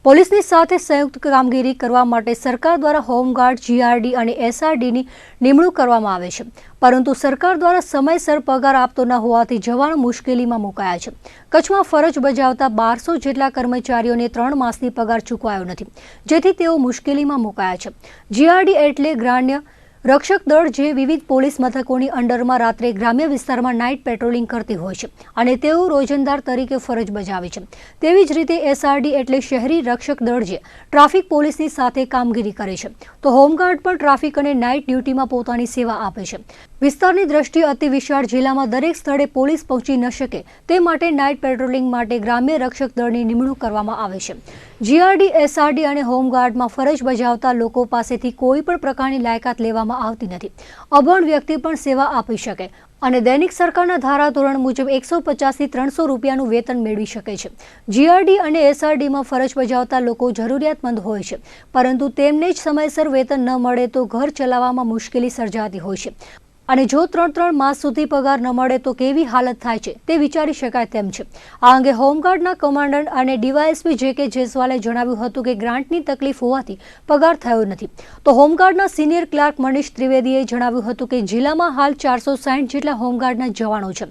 પોલીસની સાથે સંયુક્ત કામગીરી કરવા માટે સરકાર દ્વારા હોમગાર્ડ, જીઆરડી અને એસઆરડીની નિમણૂક કરવામાં આવે છે, પરંતુ સરકાર દ્વારા સમયસર પગાર આપતો ન હોવાથી જવાનો મુશ્કેલીમાં મુકાયા છે. કચ્છમાં ફરજ બજાવતા 1200 જેટલા કર્મચારીઓને 3 માસની પગાર ચૂકવાયો નથી, જેથી તેઓ મુશ્કેલીમાં મુકાયા છે. જીઆરડી એટલે ગ્રામ્ય રક્ષક દળ, જે વિવિધ પોલીસ મથકોની અંડરમાં રાત્રે ગ્રામ્ય વિસ્તારમાં નાઇટ પેટ્રોલિંગ કરતી હોય છે અને તેઓ રોજંદાર તરીકે ફરજ બજાવે છે. તેવી જ રીતે એસઆરડી એટલે શહેરી રક્ષક દળ, જે ટ્રાફિક પોલીસની સાથે કામગીરી કરે છે. તો હોમગાર્ડ પણ ટ્રાફિક અને નાઇટ ડ્યુટીમાં પોતાની સેવા આપે છે. વિસ્તારની દ્રષ્ટિએ અતિ વિશાળ જિલ્લામાં દરેક સ્થળે પોલીસ પહોંચી ન શકે તે માટે નાઇટ પેટ્રોલિંગ માટે ગ્રામ્ય રક્ષક દળની નિમણૂક કરવામાં આવે છે. જીઆરડી, એસઆરડી અને હોમગાર્ડમાં ફરજ બજાવતા લોકો પાસેથી કોઈ પણ પ્રકારની લાયકાત લેવામાં આવતી નથી. અભણ વ્યક્તિ પણ સેવા આપી શકે અને દૈનિક સરકારના ધારાધોરણ મુજબ 150 થી 300 રૂપિયાનું વેતન મેળવી શકે છે. જીઆરડી અને એસઆરડીમાં ફરજ બજાવતા લોકો જરૂરિયાતમંદ હોય છે, પરંતુ તેમને જ સમયસર વેતન ન મળે તો ઘર ચલાવવામાં મુશ્કેલી સર્જાતી હોય છે. અને જો 3 માસ સુધી પગાર ન મળે તો કેવી હાલત થાય છે તે વિચારી શકાય તેમ છે. આ અંગે હોમગાર્ડના કમાન્ડન્ટ અને ડીવાયએસપી જે.કે. જયસ્વાલે જણાવ્યું હતું કે ગ્રાન્ટની તકલીફ હોવાથી પગાર થયો નથી. તો હોમગાર્ડના સિનિયર ક્લાર્ક મનીષ ત્રિવેદીએ જણાવ્યું હતું કે જિલ્લામાં હાલ 460 જેટલા હોમગાર્ડના જવાનો છે,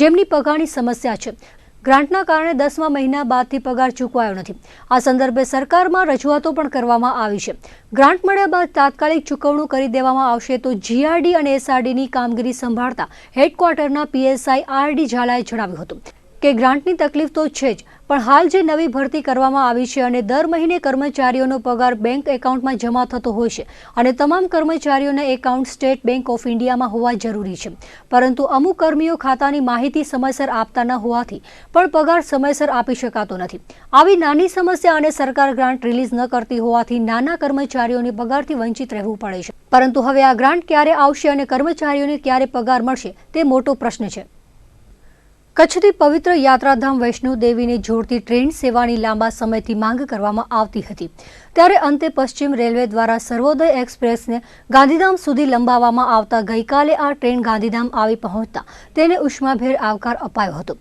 જેમની પગારની સમસ્યા છે. ગ્રાન્ટના કારણે 10મા મહિના બાદથી પગાર ચૂકવાયો નથી. આ સંદર્ભે સરકારમાં રજૂઆતો પણ કરવામાં આવી છે. ગ્રાન્ટ મળ્યા બાદ તાત્કાલિક ચૂકવણું કરી દેવામાં આવશે તો જીઆરડી અને એસઆરડીની કામગીરી સંભાળતા હેડક્વાર્ટરના પીએસઆઈ આર.ડી. ઝાલાએ જણાવ્યું હતું કે ગ્રાન્ટની તકલીફ તો છે જ, પણ હાલ જે નવી ભરતી કરવામાં આવી છે અને દર મહિને કર્મચારીઓનો પગાર બેંક એકાઉન્ટમાં જમા થતો હોય છે અને તમામ કર્મચારીઓના એકાઉન્ટ સ્ટેટ બેંક ઓફ ઇન્ડિયામાં હોવા જરૂરી છે, પરંતુ અમુક કર્મીઓ ખાતાની માહિતી સમયસર આપતા ન હોવાથી પણ પગાર સમયસર આપી શકાતો નથી. આવી નાની સમસ્યા અને સરકાર ગ્રાન્ટ રિલીઝ ન કરતી હોવાથી નાના કર્મચારીઓને પગારથી વંચિત રહેવું પડે છે. પરંતુ હવે આ ગ્રાન્ટ ક્યારે આવશે અને કર્મચારીઓને ક્યારે પગાર મળશે તે મોટો પ્રશ્ન છે. કચ્છથી પવિત્ર યાત્રાધામ વૈષ્ણો દેવીને જોડતી ટ્રેન સેવાની લાંબા સમયથી માંગ કરવામાં આવતી હતી, ત્યારે અંતે પશ્ચિમ રેલવે દ્વારા સર્વોદય એક્સપ્રેસને ગાંધીધામ સુધી લંબાવવામાં આવતા ગઈકાલે આ ટ્રેન ગાંધીધામ આવી પહોંચતા તેને ઉષ્માભેર આવકાર અપાયો હતો.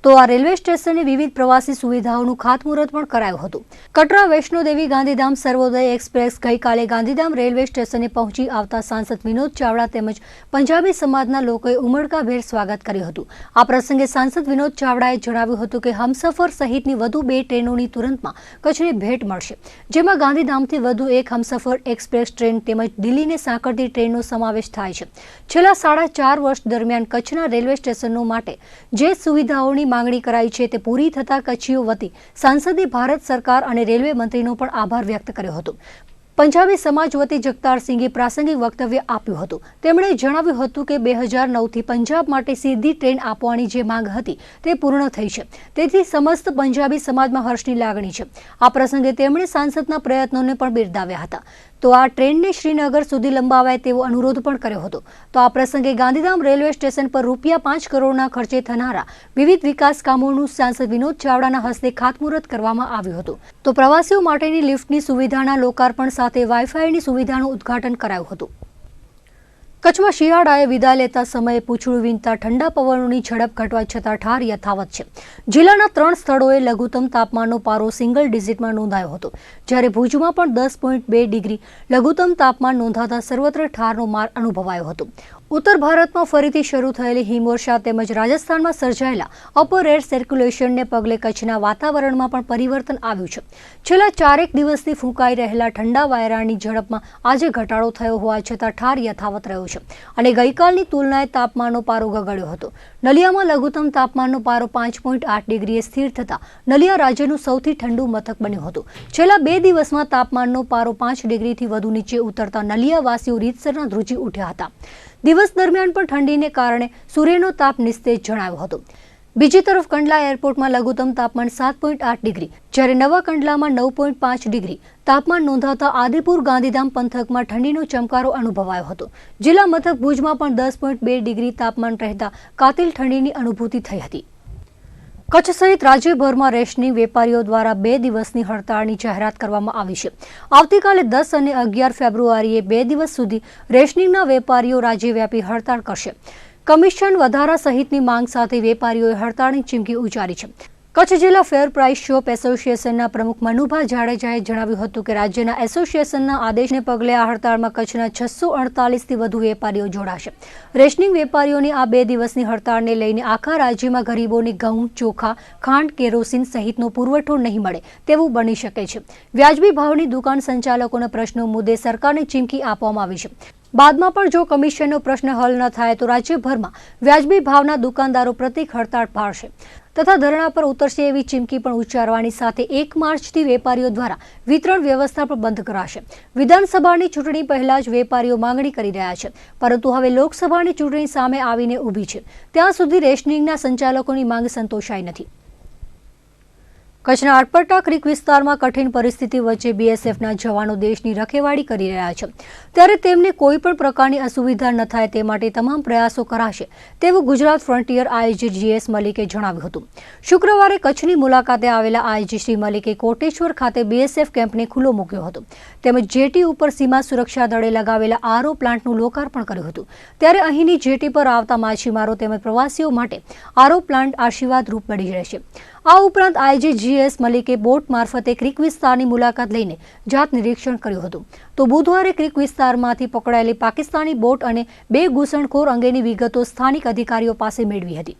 તો આ રેલવે સ્ટેશને વિવિધ પ્રવાસી સુવિધાઓનું ખાતમુહૂર્ત પણ કરાયું હતું. કટરા વૈષ્ણોદેવી ગાંધીધામ સર્વોદય એક્સપ્રેસ ગઈકાલે ગાંધીધામ રેલવે સ્ટેશને પહોંચી આવતા સાંસદ વિનોદ ચાવડા તેમજ પંજાબી સમાજના લોકોએ ઉમળકાભેર સ્વાગત કર્યું હતું. આ પ્રસંગે સાંસદ વિનોદ ચાવડાએ જણાવ્યું હતું કે હમસફર સહિતની વધુ 2 ટ્રેનોની તુરંતમાં કચ્છને ભેટ મળશે, જેમાં ગાંધીધામથી વધુ એક હમસફર એક્સપ્રેસ ટ્રેન તેમજ દિલ્હીને સાંકળતી ટ્રેનનો સમાવેશ થાય છે. છેલ્લા 4.5 વર્ષ દરમિયાન કચ્છના રેલવે સ્ટેશનો માટે જે સુવિધાઓની માંગણી કરાઈ છે તે પૂરી થતા કચ્છીઓ વતી સાંસદે ભારત સરકાર અને રેલવે મંત્રીનો પણ આભાર વ્યક્ત કર્યો હતો. પંજાબી સમાજ વતી જગતારસિંઘે પ્રાસંગિક વક્તવ્ય આપ્યું હતું. તેમણે જણાવ્યું હતું કે 2009થી પંજાબ માટે સીધી ટ્રેન આપવાની જે માંગ હતી તે પૂર્ણ થઈ છે, તેથી સમસ્ત પંજાબી સમાજમાં હર્ષની લાગણી છે. આ પ્રસંગે તેમણે સાંસદના પ્રયત્નોને પણ બિરદાવ્યા હતા. તો આ ટ્રેનને શ્રીનગર સુધી લંબાવાય તેવો અનુરોધ પણ કર્યો હતો. તો આ પ્રસંગે ગાંધીધામ રેલવે સ્ટેશન પર ₹5 કરોડના ખર્ચે થનારા વિવિધ વિકાસ કામોનું સાંસદ વિનોદ ચાવડાના હસ્તે ખાતમુહૂર્ત કરવામાં આવ્યું હતું. તો પ્રવાસીઓ માટેની લિફ્ટની સુવિધાના લોકાર્પણ સાથે વાઈફાઈની સુવિધાનું ઉદ્ઘાટન કરાયું હતું. કચ્છમાં શિયાળાએ વિદાય લેતા સમયે પૂંછડું વીંધતા ઠંડા પવનોની ઝડપ ઘટવા છતાં ઠાર યથાવત છે. જિલ્લાના 3 સ્થળોએ લઘુત્તમ તાપમાનનો પારો સિંગલ ડિજિટમાં નોંધાયો હતો, જ્યારે ભુજમાં પણ 10.2 ડિગ્રી લઘુત્તમ તાપમાન નોંધાતા સર્વત્ર ઠારનો માર અનુભવાયો હતો. ઉત્તર ભારતમાં ફરીથી શરૂ થયેલી હિમવર્ષા તેમજ રાજસ્થાનમાં સર્જાયેલા અપર એર સર્ક્યુલેશનને પગલે કચ્છના વાતાવરણમાં પણ પરિવર્તન આવ્યું છે. છેલ્લા 4 દિવસથી ફૂંકાઈ રહેલા ઠંડા વાયરાની ઝડપમાં આજે ઘટાડો થયો હોવા છતાં ઠાર યથાવત રહ્યો છે અને ગઈકાલની તુલનાએ તાપમાનનો પારો ગગડ્યો હતો. નલિયામાં લઘુત્તમ તાપમાનનો પારો 5.8 ડિગ્રીએ સ્થિર થતા નલિયા રાજ્યનું સૌથી ઠંડુ મથક બન્યું હતું. છેલ્લા 2 દિવસમાં તાપમાનનો પારો 5 ડિગ્રીથી વધુ નીચે ઉતરતા નલિયાવાસીઓ રીતસરના ધ્રુજી ઉઠ્યા હતા. દિવસ દરમિયાન પણ ઠંડીને કારણે સૂર્યનો તાપ નિસ્તેજ જણાયો હતો. બીજી તરફ કંડલા એરપોર્ટમાં લઘુત્તમ તાપમાન 7.8 ડિગ્રી, જ્યારે નવા કંડલામાં 9.5 ડિગ્રી તાપમાન નોંધાતા આદિપુર ગાંધીધામ પંથકમાં ઠંડીનો ચમકારો અનુભવાયો હતો. જિલ્લા મથક ભુજમાં પણ 10.2 ડિગ્રી તાપમાન રહેતા કાતિલ ઠંડીની અનુભૂતિ થઈ હતી. કચ્છ સહિત રાજ્યભરમાં રેશનિંગ વેપારીઓ દ્વારા 2 દિવસની હડતાળની જાહેરાત કરવામાં આવી છે. આવતીકાલે 10 અને 11 ફેબ્રુઆરીએ 2 દિવસ સુધી રેશનિંગના વેપારીઓ રાજ્યવ્યાપી હડતાળ કરશે. કમિશન વધારા સહિતની માંગ સાથે વેપારીઓએ હડતાળની ચીમકી ઉચ્ચારી છે. કચ્છ જિલ્લા ફેર પ્રાઇસ શોપ એસોસિએશનના પ્રમુખ મનુભા જાડેજાએ જણાવ્યું હતું કે રાજ્યના એસોસિએશનના આદેશને પગલે આ હડતાળમાં કચ્છના 648થી વધુ વેપારીઓ જોડાશે. રેશનિંગ વેપારીઓની આ 2 દિવસની હડતાળને લઈને આખા રાજ્યમાં ગરીબોને ઘઉં, ચોખા, ખાંડ, કેરોસીન સહિતનો પુરવઠો નહીં મળે તેવું બની શકે છે. વ્યાજબી ભાવની દુકાન સંચાલકોના પ્રશ્નો મુદ્દે સરકારને ચીમકી આપવામાં આવી છે. બાદમાં પણ જો કમિશનનો પ્રશ્ન હલ ન થાય તો રાજ્યભરમાં વ્યાજબી ભાવના દુકાનદારો પ્રતિક હડતાળ પાડશે તથા ધરણા પર ઉતરશે એવી ચીમકી પણ ઉચ્ચારવાની સાથે 1 માર્ચથી વેપારીઓ દ્વારા વિતરણ વ્યવસ્થા પણ બંધ કરાશે. વિધાનસભાની ચૂંટણી પહેલા જ વેપારીઓ માંગણી કરી રહ્યા છે, પરંતુ હવે લોકસભાની ચૂંટણી સામે આવીને ઊભી છે. ત્યાં સુધી રેશનિંગના સંચાલકોની માંગ સંતોષાઈ નથી. કચ્છના આટપટા ક્રીક વિસ્તારમાં કઠિન પરિસ્થિતિ વચ્ચે બીએસએફના જવાનો દેશની રખેવાળી કરી રહ્યા છે, ત્યારે તેમને કોઈ પણ પ્રકારની અસુવિધા ન થાય તે માટે તમામ પ્રયાસો કરાશે તેવું ગુજરાત ફ્રન્ટિયર આઈજી GS મલિકે જણાવ્યું હતું. શુક્રવારે કચ્છની મુલાકાતે આવેલા આઈજી શ્રી મલિકે કોટેશ્વર ખાતે બીએસએફ કેમ્પને ખુલ્લો મૂક્યો હતો, તેમજ જેટી ઉપર સીમા સુરક્ષા દળે લગાવેલા RO પ્લાન્ટનું લોકાર્પણ કર્યું હતું. ત્યારે અહીંની જેટી પર આવતા માછીમારો તેમજ પ્રવાસીઓ માટે RO પ્લાન્ટ આશીર્વાદરૂપ બની રહેશે. આ ઉપરાંત આઈજી GS મલિકે બોટ મારફતે ક્રીક વિસ્તારની મુલાકાત લઈને જાત નિરીક્ષણ કર્યું હતું. તો બુધવારે ક્રીક વિસ્તારમાંથી પકડાયેલી પાકિસ્તાની બોટ અને 2 ઘૂસણખોર અંગેની વિગતો સ્થાનિક અધિકારીઓ પાસે મેળવી હતી.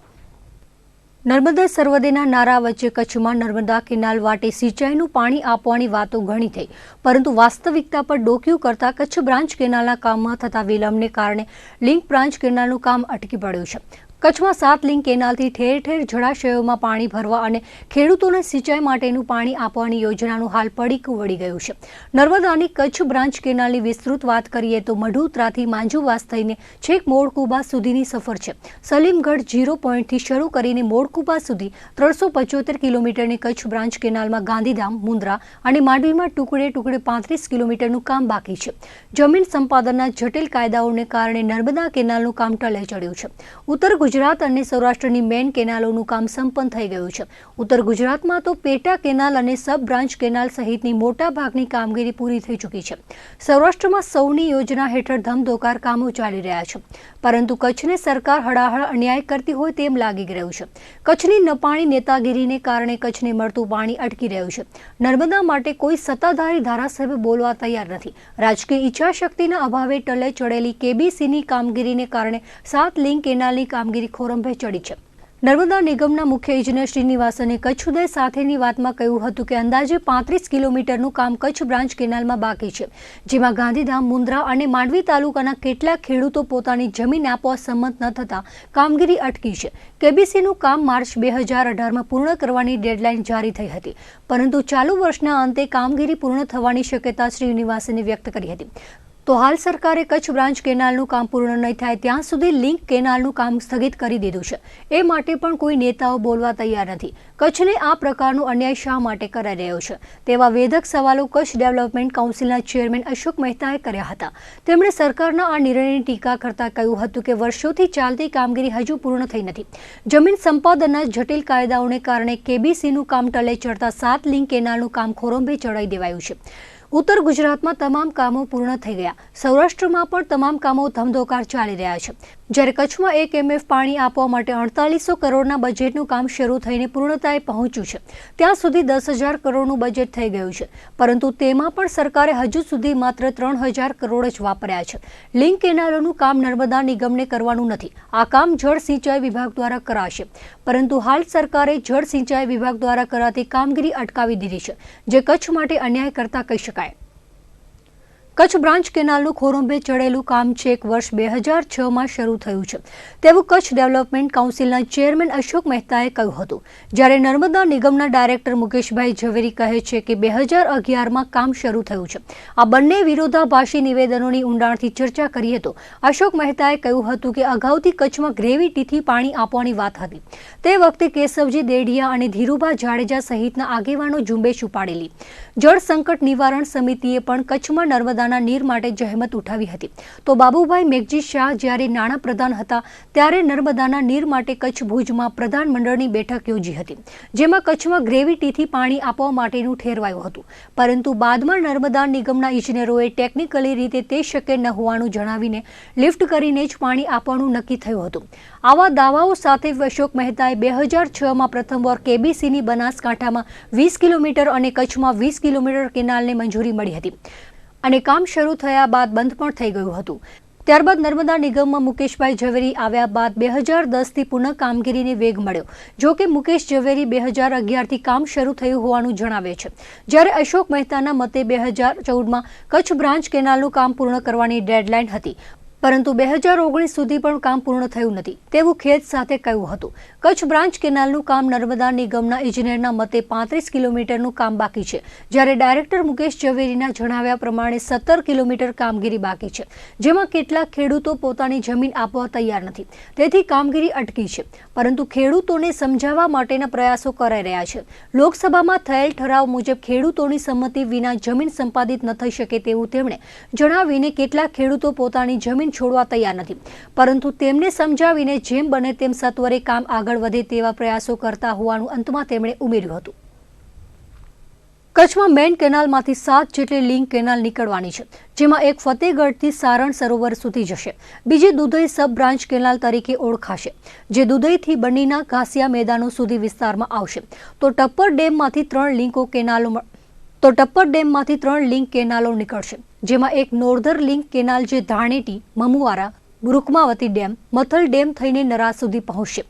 નર્મદા સર્વદેના નારા વચ્ચે કચ્છમાં નર્મદા કેનાલ વાટે સિંચાઈનું પાણી આપવાની વાતો ઘણી થઈ, પરંતુ વાસ્તવિકતા પર ડોક્યું કરતા કચ્છ બ્રાન્ચ કેનાલના કામમાં થતા વિલંબને કારણે લિંક બ્રાન્ચ કેનાલનું કામ અટકી પડ્યું છે. કચ્છમાં 7 લિંક કેનાલથી ઠેર ઠેર જળાશયોમાં પાણી ભરવા અને ખેડૂતોને સિંચાઈ માટેનું પાણી આપવાની યોજનાનું હાલ પડીકું વળી ગયું છે. નર્મદાની કચ્છ બ્રાન્ચ કેનાલની વિસ્તૃત વાત કરીએ તો મઢુતરાથી માંજુવાસ થઈને છેક મોડકુબા સુધીની સફર છે. સલીમગઢ 0 પોઈન્ટથી શરૂ કરીને મોડકુબા સુધી 375 કિલોમીટરની કચ્છ બ્રાન્ચ કેનાલમાં ગાંધીધામ, મુન્દ્રા અને માંડવીમાં ટુકડે 35 કિલોમીટરનું કામ બાકી છે. જમીન સંપાદનના જટિલ કાયદાઓને કારણે નર્મદા કેનાલનું કામ ટલે ચડ્યું છે. ઉત્તર ગુજરાત અને સૌરાષ્ટ્રની મેઇન કેનાલોનું કામ સંપન્ન થઈ ગયું છે. ઉત્તર ગુજરાતમાં તો પેટા કેનાલ અને સબ બ્રાન્ચ કેનાલ સહિતની મોટા ભાગની કામગીરી પૂરી થઈ ચૂકી છે. સૌરાષ્ટ્રમાં સૌની યોજના હેઠળ ધમધોકાર કામો ચાલી રહ્યા છે, પરંતુ કચ્છને સરકાર હળાહળ અન્યાય કરતી હોય તેમ લાગી રહ્યું છે. કચ્છની નપાણી નેતાગીરીને કારણે કચ્છને મળતું પાણી અટકી રહ્યું છે. નર્મદા માટે કોઈ સત્તાધારી ધારાસભ્ય બોલવા તૈયાર નથી. રાજકીય ઈચ્છાશક્તિના અભાવે ટલે ચડેલી KBCની કામગીરીને કારણે 7 લિંક કેનાલની કામગીરી ખોરંભે ચડી છે. નર્મદા નિગમના મુખ્ય ઇજનેર શ્રીનિવાસને કચ્છ ઉદય સાથેની વાતમાં કહ્યું હતું કે અંદાજે 35 કિલોમીટરનું કામ કચ્છ બ્રાન્ચ કેનાલમાં બાકી છે, જેમાં ગાંધીધામ, મુન્દ્રા અને માંડવી તાલુકાના કેટલાક ખેડૂતો પોતાની જમીન આપવા સંમત ન થતા કામગીરી અટકી છે. KBCનું કામ માર્ચ 2018માં પૂર્ણ કરવાની ડેડલાઇન જારી થઈ હતી, પરંતુ ચાલુ વર્ષના અંતે કામગીરી પૂર્ણ થવાની શક્યતા શ્રીનિવાસને વ્યક્ત કરી હતી. તો હાલ સરકારે કચ્છ બ્રાન્ચ કેનાલનું કામ પૂર્ણ નહીં થાય ત્યાં સુધી લિંક કેનાલનું કામ સ્થગિત કરી દીધું છે. એ માટે પણ કોઈ નેતાઓ બોલવા તૈયાર નથી. કચ્છને આ પ્રકારનો અન્યાય શા માટે કરાઈ રહ્યો છે તેવા વેધક સવાલો કચ્છ ડેવલપમેન્ટ કાઉન્સિલના ચેરમેન અશોક મહેતાએ કર્યા હતા. તેમણે સરકારના આ નિર્ણયની ટીકા કરતા કહ્યું હતું કે વર્ષોથી ચાલતી કામગીરી હજુ પૂર્ણ થઈ નથી. જમીન સંપાદનના જટિલ કાયદાઓને કારણે KBCનું કામ ટલે ચડતા 7 લિંક કેનાલનું કામ ખોરંભે ચડાઈ દેવાયું છે. ઉત્તર ગુજરાતમાં તમામ કામો પૂર્ણ થઈ ગયા. સૌરાષ્ટ્રમાં પણ તમામ કામો ધમધોકાર ચાલી રહ્યા છે. જ્યારે કચ્છમાં 1 MF પાણી આપવા માટે 4800 કરોડના બજેટનું કામ શરૂ થઈને પૂર્ણતાએ પહોંચ્યું છે. ત્યાં સુધી 10,000 કરોડનું બજેટ થઈ ગયું છે, પરંતુ તેમાં પણ સરકારે હજુ સુધી માત્ર 3,000 કરોડ જ વાપર્યા છે. લિંક કેનાલોનું કામ નર્મદા નિગમને કરવાનું નથી. આ કામ જળ સિંચાઈ વિભાગ દ્વારા કરાશે, પરંતુ હાલ સરકારે જળ સિંચાઈ વિભાગ દ્વારા કરાતી કામગીરી અટકાવી દીધી છે, જે કચ્છ માટે અન્યાય કરતા કહી શકાય. કચ્છ બ્રાન્ચ કેનાલનું ખોરંભે ચડેલું કામ છેક વર્ષ 2006માં શરૂ થયું છે તેવું કચ્છ ડેવલપમેન્ટ કાઉન્સિલના ચેરમેન અશોક મહેતાએ કહ્યું હતું. જ્યારે નર્મદા નિગમના ડાયરેક્ટર મુકેશભાઈ ઝવેરી કહે છે કે 2011માં કામ શરૂ થયું છે. આ બંને વિરોધાભાસી નિવેદનોની ઊંડાણથી ચર્ચા કરીએ તો અશોક મહેતાએ કહ્યું હતું કે અગાઉથી કચ્છમાં ગ્રેવિટીથી પાણી આપવાની વાત હતી. તે વખતે કેશવજી દેઢિયા અને ધીરુભા જાડેજા સહિતના આગેવાનો ઝુંબેશ ઉપાડેલી. જળ સંકટ નિવારણ સમિતિએ પણ કચ્છમાં નર્મદા નીર માટે જહેમત ઉઠાવી હતી. તો બાબુભાઈ મેઘજી શાહ જ્યારે નાણાં પ્રધાન હતા ત્યારે નર્મદાના નીર માટે કચ્છ ભુજમાં પ્રધાનમંડળની બેઠક યોજી હતી, જેમાં કચ્છમાં ગ્રેવિટીથી પાણી આપવા માટેનું ઠેરવાયું હતું. પરંતુ બાદમાં નર્મદા નિગમના ઇજનેરોએ ટેકનિકલી રીતે તે શક્ય ન હોવાનું જણાવીને લિફ્ટ કરીને જ પાણી આપવાનું નક્કી થયું હતું. આવા દાવાઓ સાથે અશોક મહેતાએ 2006માં પ્રથમવાર KBCની બનાસકાંઠામાં 20 કિલોમીટર અને કચ્છમાં 20 કિલોમીટર કેનાલને મંજૂરી મળી હતી અને કામ શરૂ થયા બાદ બંધ પણ થઈ ગયું હતું. ત્યારબાદ નર્મદા નિગમમાં મુકેશભાઈ ઝવેરી આવ્યા બાદ 2010થી પુનઃ કામગીરીને વેગ મળ્યો. જો કે મુકેશ ઝવેરી 2011થી કામ શરૂ થયું હોવાનું જણાવે છે, જ્યારે અશોક મહેતાના મતે 2014માં કચ્છ બ્રાન્ચ કેનાલનું કામ પૂર્ણ કરવાની ડેડલાઇન હતી, પરંતુ 2019 સુધી પણ કામ પૂર્ણ થયું નથી તેવું ખેદ સાથે કહ્યું હતું. કચ્છ બ્રાન્ચ કેનાલનું કામ નર્મદા નિગમના ઇજનેરના મતે 35 કિલોમીટરનું કામ બાકી છે, જ્યારે ડાયરેક્ટર મુકેશ ઝવેરીના જણાવ્યા પ્રમાણે 17 કિલોમીટર કામગીરી બાકી છે, જેમાં કેટલાક ખેડૂતો પોતાની જમીન આપવા તૈયાર નથી, તેથી કામગીરી અટકી છે. પરંતુ ખેડૂતોને સમજાવવા માટેના પ્રયાસો કરાઈ રહ્યા છે. લોકસભામાં થયેલ ઠરાવ મુજબ ખેડૂતોની સંમતિ વિના જમીન સંપાદિત ન થઈ શકે તેવું તેમણે જણાવીને કેટલાક ખેડૂતો પોતાની જમીન છોડવા તૈયાર નથી, પરંતુ તેમને સમજાવીને જેમ બને તેમ સત્વરે કામ આગળ વધે તેવા પ્રયાસો કરતા હોવાનું અંતમાં તેમણે ઉમેર્યું હતું. કચ્છમાં મેઇન કેનાલમાંથી 7 જેટલી લિંક કેનાલ નીકળવાની છે, જેમાં એક ફતેહગઢથી સારણ સરોવર સુધી જશે. બીજી દુધઈ સબ બ્રાન્ચ કેનાલ તરીકે ઓળખાશે, જે દુધઈથી બન્નીના ઘાસિયા મેદાનો સુધી વિસ્તારમાં આવશે. તો ટપ્પર ડેમમાંથી 3 લિંક કેનાલો નીકળશે, જેમાં એક નોર્ધર લિંક કેનાલ જે ધાણેટી, મમુવારા, રૂકમાવતી ડેમ, મથલ ડેમ થઈને નરા સુધી પહોંચશે.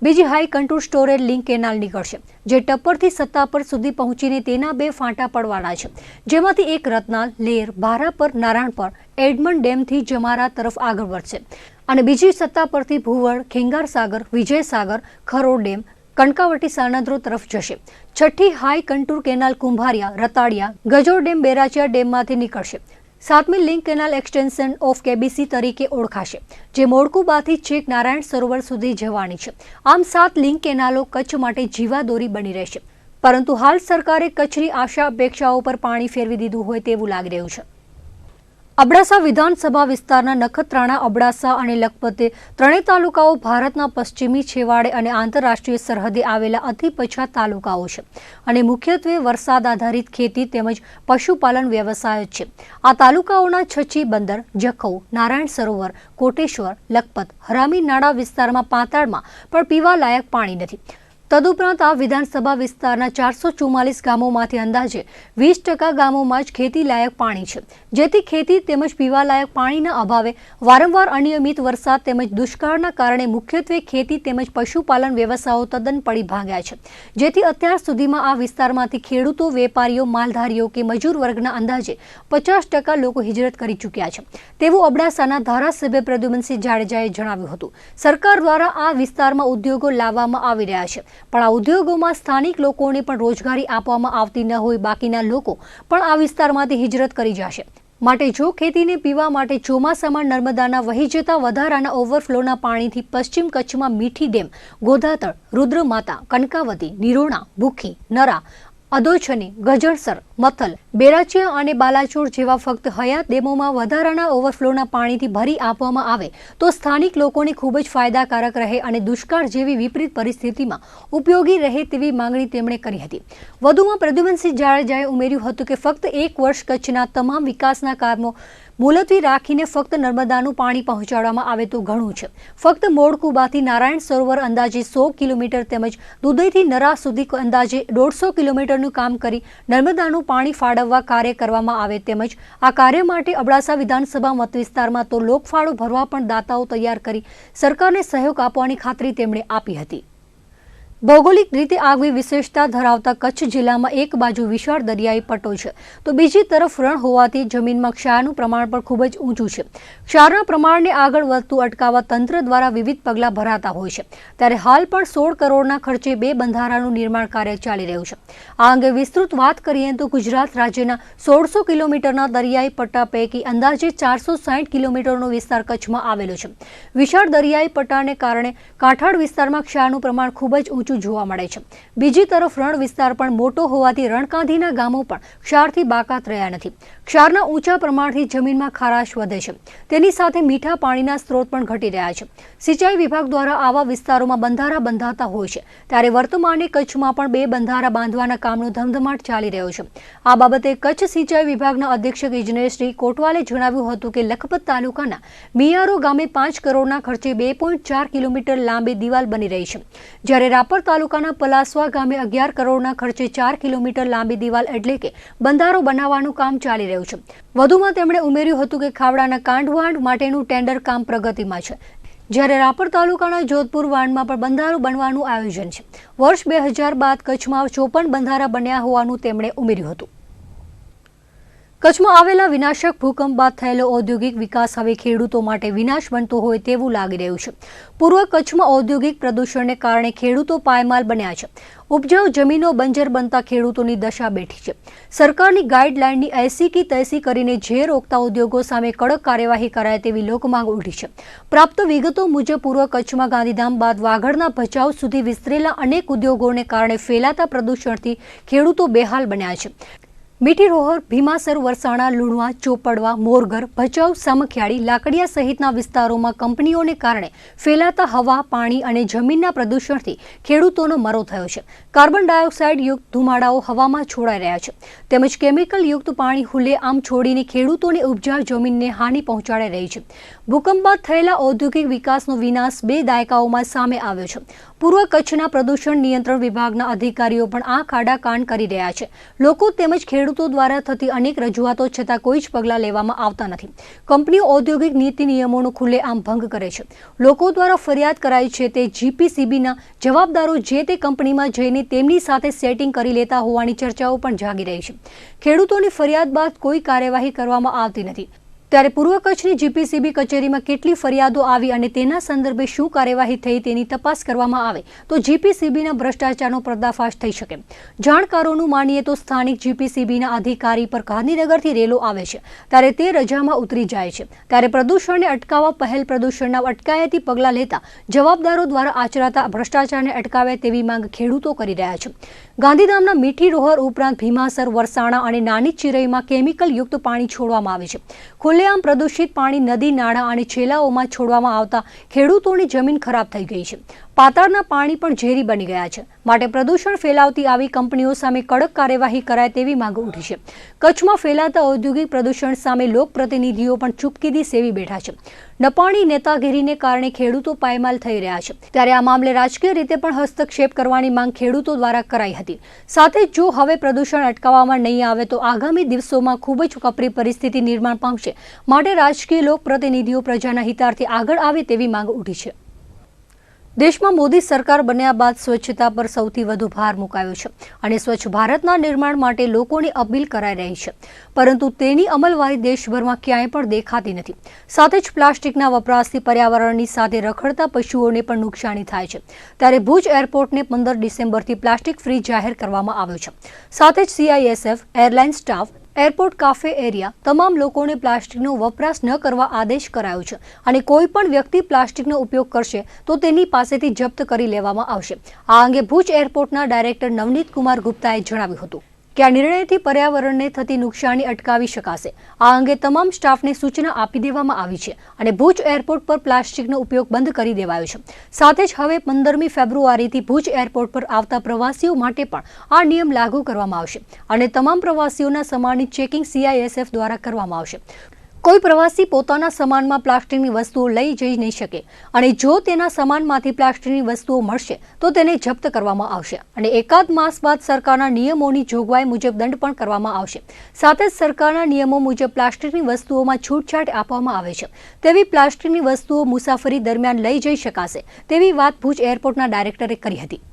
બીજી high contour storage link canal નીકળશે, જે ટપ્પરથી સત્તાપર સુધી પહોંચીને તેના 2 ફાંટા પડવાના છે, જેમાંથી એક રત્નાલ, લેર, ભારાપર, નારાયણપર, એડમંડ ડેમથી જમારા તરફ આગળ વધશે અને બીજી સત્તાપરથી ભુવડ, ખેંગારસાગર, વિજયસાગર, ખરોડ ડેમ, કણકાવટી સાનંદ્રો તરફ જશે. છઠ્ઠી high contour canal Kumbhariya, Ratadiya, Gajor dam, Berachiya ડેમમાંથી નીકળશે. 7મી link canal extension of KBC તરીકે ઓળખાશે, જે મોડકુબાથી છેક નારાયણ સરોવર સુધી જવાની છે. આમ 7 લિંક કેનાલો કચ્છ માટે જીવાદોરી બની રહેશે, પરંતુ હાલ સરકારે કચ્છની આશા અપેક્ષાઓ પર પાણી ફેરવી દીધું હોય તેવું લાગી રહ્યું છે. અબડાસા વિધાનસભા વિસ્તારના નખત્રાણા, અબડાસા અને લખપતે ત્રણેય તાલુકાઓ ભારતના પશ્ચિમી છેવાડે અને આંતરરાષ્ટ્રીય સરહદે આવેલા અતિ પછાત તાલુકાઓ છે અને મુખ્યત્વે વરસાદ આધારિત ખેતી તેમજ પશુપાલન વ્યવસાય જ છે. આ તાલુકાઓના છચી બંદર, જખૌ, નારાયણ સરોવર, કોટેશ્વર, લખપત, હરામી નાળા વિસ્તારમાં પાતાળમાં પણ પીવા લાયક પાણી નથી. તદુપરાંત આ વિધાનસભા વિસ્તારના 444 ગામોમાંથી અંદાજે 20% ગામોમાં જ ખેતી લાયક પાણી છે, જેથી ખેતી તેમજ પીવા લાયક પાણીના અભાવે વારંવાર અનિયમિત વરસાદ તેમજ દુષ્કાળના કારણે મુખ્યત્વે ખેતી તેમજ પશુપાલન વ્યવસાયો તદ્દન પડી ભાંગ્યા છે, જેથી અત્યાર સુધીમાં આ વિસ્તારમાંથી ખેડૂતો, વેપારીઓ, માલધારીઓ કે મજૂર વર્ગના અંદાજે 50% લોકો હિજરત કરી ચૂક્યા છે, તેવું અબડાસાના ધારાસભ્ય પ્રદ્યુમનસિંહ જાડેજાએ જણાવ્યું હતું. સરકાર દ્વારા આ વિસ્તારમાં ઉદ્યોગો લાવવામાં આવી રહ્યા છે, પણ આ ઉદ્યોગોમાં સ્થાનિક લોકોને પણ રોજગારી આપવામાં આવતી ન હોય, બાકીના લોકો પણ આ વિસ્તારમાંથી હિજરત કરી જશે. માટે જો ખેતીને પીવા માટે ચોમાસામાં નર્મદાના વહી જતા વધારાના ઓવરફ્લોના પાણીથી પશ્ચિમ કચ્છમાં મીઠી ડેમ, ગોધાતળ, રુદ્રમાતા, કનકાવતી, નિરોણા, ભૂખી, નરા, અદોછની, ગજણસર, મથલ, બેરાચિયા અને બાલાચોર જેવા ફક્ત હયાત ડેમોમાં વધારાના ઓવરફ્લોના પાણીથી ભરી આપવામાં આવે તો સ્થાનિક લોકોને ખૂબ જ ફાયદાકારક રહે અને દુષ્કાળ જેવી વિપરીત પરિસ્થિતિમાં ઉપયોગી રહે તેવી માંગણી તેમણે કરી હતી. વધુમાં પ્રદ્યુમનસિંહ જાડેજાએ ઉમેર્યું હતું કે ફક્ત 1 વર્ષ કચ્છના તમામ વિકાસના કામો મુલતવી રાખીને ફક્ત નર્મદાનું પાણી પહોંચાડવામાં આવે તો ઘણું છે. ફક્ત મોડકુબાથી નારાયણ સરોવર અંદાજે 100 કિલોમીટર તેમજ દુધઈથી નરા સુધી અંદાજે 150 કિલોમીટરનું કામ કરી નર્મદાનું પાણી ફાળવવા કાર્ય કરવામાં આવે તેમજ આ કાર્ય માટે અબડાસા વિધાનસભા મત વિસ્તારમાં તો લોકફાળો ભરવા પણ દાતાઓ તૈયાર કરી સરકારને સહયોગ આપવાની ખાતરી તેમણે આપી હતી. ભૌગોલિક રીતે આગવી વિશેષતા ધરાવતા કચ્છ જિલ્લામાં એક બાજુ વિશાળ દરિયાઈ પટ્ટો છે તો બીજી તરફ રણ હોવાથી જમીનમાં ક્ષારનું પ્રમાણ પણ ખૂબ જ ઊંચું છે. ક્ષારના પ્રમાણને આગળ વધતું અટકાવવા તંત્ર દ્વારા વિવિધ પગલાં ભરાતા હોય છે, ત્યારે હાલ પણ 16 કરોડના ખર્ચે 2 બંધારાનું નિર્માણ કાર્ય ચાલી રહ્યું છે. આ અંગે વિસ્તૃત વાત કરીએ તો ગુજરાત રાજ્યના 1600 કિલોમીટરના દરિયાઈ પટ્ટા પૈકી અંદાજે 460 કિલોમીટરનો વિસ્તાર કચ્છમાં આવેલો છે. વિશાળ દરિયાઈ પટ્ટાને કારણે કાંઠાળ વિસ્તારમાં ક્ષારનું પ્રમાણ ખૂબ જ ઊંચું જોવા મળે છે. બીજી તરફ રણ વિસ્તાર પણ મોટો હોવાથી રણકાંધીના ગામો પણ ક્ષારથી બાકાત રહ્યા નથી. ક્ષારના ઊંચા પ્રમાણથી જમીનમાં ખારાશ વધે છે, તેની સાથે મીઠા પાણીના સ્ત્રોત પણ ઘટી રહ્યા છે. સિંચાઈ વિભાગ દ્વારા આવા વિસ્તારોમાં બંધારા બંધાતા હોય છે, ત્યારે વર્તમાને કચ્છમાં પણ 2 બંધારા બાંધવાના કામનો ધમધમાટ ચાલી રહ્યો છે. આ બાબતે કચ્છ સિંચાઈ વિભાગના અધિક્ષક ઇજનેર શ્રી કોટવાલે જણાવ્યું હતું કે લખપત તાલુકાના મિયારો ગામે 5 કરોડના ખર્ચે 2.4 કિલોમીટર લાંબી દિવાલ બની રહી છે, જ્યારે રાપર તાલુકાના પલાસવા ગામે 11 કરોડના ખર્ચે 4 કિલોમીટર લાંબી દિવાલ એટલે કે બંધારો બનાવવાનું કામ ચાલી રહ્યું છે. વધુમાં તેમણે ઉમેર્યું હતું કે ખાવડાના કાંડવાંડ માટેનું ટેન્ડર કામ પ્રગતિમાં છે, જ્યારે રાપર તાલુકાના જોધપુર વાંડમાં પણ બંધારો બનવાનું આયોજન છે. વર્ષ 2000 બાદ કચ્છમાં 54 બંધારા બન્યા હોવાનું તેમણે ઉમેર્યું હતું. કચ્છમાં આવેલા વિનાશક ભૂકંપ બાદ થયેલો ઔદ્યોગિક વિકાસ હવે ખેડૂતો માટે વિનાશ બનતો હોય તેવું લાગી રહ્યું છે. પૂર્વ કચ્છમાં ઔદ્યોગિક પ્રદૂષણને કારણે ખેડૂતો પાયમાલ બન્યા છે. ઉપજાઉ જમીનો બંજર બનતા ખેડૂતોની દશા બેઠી છે. સરકારની ગાઈડલાઇનની એસી કી તૈસી કરીને ઝેર રોકતા ઉદ્યોગો સામે કડક કાર્યવાહી કરાય તેવી લોકમાંગ ઉઠી છે. પ્રાપ્ત વિગતો મુજબ પૂર્વ કચ્છમાં ગાંધીધામ બાદ વાગડના ભચાઉ સુધી વિસ્તરેલા અનેક ઉદ્યોગોને કારણે ફેલાતા પ્રદૂષણથી ખેડૂતો બેહાલ બન્યા છે. મીઠી રોહર, ભીમાસર, વરસાણા, લુણવા, ચોપડવા, મોરગર, ભચાઉ, સામખિયાળી, લાકડિયા સહિતના વિસ્તારોમાં કંપનીઓને કારણે ફેલાતા હવા, પાણી અને જમીનના પ્રદૂષણથી ખેડૂતોનો મરો થયો છે. કાર્બન ડાયોક્સાઇડ યુક્ત ધુમાડાઓ હવામાં છોડાઈ રહ્યા છે તેમજ કેમિકલ યુક્ત પાણી ખુલ્લેઆમ છોડીને ખેડૂતોની ઉપજાઉ જમીનને હાનિ પહોંચાડી રહી છે. ભૂકંપ બાદ થયેલા ઔદ્યોગિક વિકાસનો વિનાશ 2 દાયકાઓમાં સામે આવ્યો છે. પૂર્વ કચ્છના પ્રદૂષણ નિયંત્રણ વિભાગના અધિકારીઓ પણ આંખ આડા કાન કરી રહ્યા છે. લોકો તેમજ ખેડૂતો દ્વારા થતી અનેક રજૂઆતો છતાં કોઈ જ પગલાં લેવામાં આવતા નથી. કંપનીઓ ઔદ્યોગિક નીતિ નિયમોનો ખુલ્લેઆમ ભંગ કરે છે. લોકો દ્વારા ફરિયાદ કરાઈ છે તે જીપીસીબીના જવાબદારો જે તે કંપનીમાં જઈને તેમની સાથે સેટિંગ કરી લેતા હોવાની ચર્ચાઓ પણ જાગી રહી છે. ખેડૂતોની ફરિયાદ બાદ કોઈ કાર્યવાહી કરવામાં આવતી નથી. ત્યારે પૂર્વ કચ્છની જીપીસીબી કચેરીમાં કેટલી ફરિયાદો આવી અને તેના સંદર્ભે શું કાર્યવાહી થઈ તેની તપાસ કરવામાં આવે તો જીપીસીબીના ભ્રષ્ટાચારનો પર્દાફાશ થઈ શકે. જાણકારોનું માનીએ તો સ્થાનિક જીપીસીબીના અધિકારી પર ગાંધીનગરથી રેલો આવે છે ત્યારે તે રજામાં ઉતરી જાય છે. ત્યારે પ્રદૂષણને અટકાવવા પહેલ પ્રદૂષણના અટકાયતી પગલાં લેતા જવાબદારો દ્વારા આચરાતા ભ્રષ્ટાચારને અટકાવે તેવી માંગ ખેડૂતો કરી રહ્યા છે. ગાંધીધામના મીઠી રોહર ઉપરાંત ભીમાસર, વરસાણા અને નાની ચિરઈમાં કેમિકલ યુક્ત પાણી છોડવામાં આવે છે. ખુલ્લેઆમ પ્રદૂષિત પાણી નદી, નાળા અને છેલાઓમાં છોડવામાં આવતા ખેડૂતોની જમીન ખરાબ થઈ ગઈ છે. પાતાળના પાણી પણ ઝેરી બની ગયા છે. માટે પ્રદૂષણ ફેલાવતી આવી કંપનીઓ સામે કડક કાર્યવાહી કરાય તેવી માંગ ઉઠી છે. કચ્છમાં ફેલાતા ઔદ્યોગિક પ્રદૂષણ સામે લોકપ્રતિનિધિઓ પણ ચૂપકીદી સેવી બેઠા છે. નપાણી નેતાગીરીને કારણે ખેડૂતો પાયમાલ થઈ રહ્યા છે. ત્યારે આ મામલે રાજકીય રીતે પણ હસ્તક્ષેપ કરવાની માંગ ખેડૂતો દ્વારા કરાઈ હતી. સાથે જો હવે પ્રદૂષણ અટકાવવામાં નહીં આવે તો આગામી દિવસોમાં ખૂબ જ કપરી પરિસ્થિતિ નિર્માણ પામશે. માટે રાજકીય લોકપ્રતિનિધિઓ પ્રજાના હિતાર્થે આગળ આવે તેવી માંગ ઉઠી છે. દેશમાં મોદી સરકાર બન્યા બાદ સ્વચ્છતા પર સૌથી વધુ ભાર મુકાયો છે અને સ્વચ્છ ભારતના નિર્માણ માટે લોકોની અપીલ કરાઈ રહી છે. પરંતુ તેની અમલવારી દેશભરમાં ક્યાંય પણ દેખાતી નથી. સાથે જ પ્લાસ્ટિકના વપરાશથી પર્યાવરણની સાથે રખડતા પશુઓને પણ નુકસાની થાય છે. ત્યારે ભુજ એરપોર્ટને 15 ડિસેમ્બરથી પ્લાસ્ટિક ફ્રી જાહેર કરવામાં આવ્યો છે. સાથે જ CISF, airline staff, airport cafe area તમામ લોકોને પ્લાસ્ટિકનો વપરાશ ન કરવા આદેશ કરાયો છે અને કોઈ પણ વ્યક્તિ પ્લાસ્ટિકનો ઉપયોગ કરશે તો તેની પાસેથી જપ્ત કરી લેવામાં આવશે. આ અંગે ભુજ એરપોર્ટના ડાયરેક્ટર નવનીત કુમાર ગુપ્તાએ જણાવ્યું હતું કે આ નિર્ણયથી પર્યાવરણને થતી નુકસાની અટકાવી શકાશે. આ અંગે તમામ સ્ટાફને સૂચના આપી દેવામાં આવી છે અને ભુજ એરપોર્ટ પર પ્લાસ્ટિકનો ઉપયોગ બંધ કરી દેવાયો છે. સાથે જ હવે 15મી ફેબ્રુઆરીથી ભુજ એરપોર્ટ પર આવતા પ્રવાસીઓ માટે પણ આ નિયમ લાગુ કરવામાં આવશે અને તમામ પ્રવાસીઓના સામાનની ચેકિંગ CISF દ્વારા કરવામાં આવશે. કોઈ પ્રવાસી પોતાના સામાનમાં પ્લાસ્ટિકની વસ્તુઓ લઈ જઈ નહીં શકે અને જો તેના સામાનમાંથી પ્લાસ્ટિકની વસ્તુઓ મળશે તો તેને જપ્ત કરવામાં આવશે અને એકાદ માસ બાદ સરકારના નિયમોની જોગવાઈ મુજબ દંડ પણ કરવામાં આવશે. સાથે જ સરકારના નિયમો મુજબ પ્લાસ્ટિકની વસ્તુઓમાં છૂટછાટ આપવામાં આવે છે. તેવી પ્લાસ્ટિકની વસ્તુઓ મુસાફરી દરમિયાન લઈ જઈ શકાશે તેવી વાત ભુજ એરપોર્ટના ડાયરેક્ટરે કરી હતી.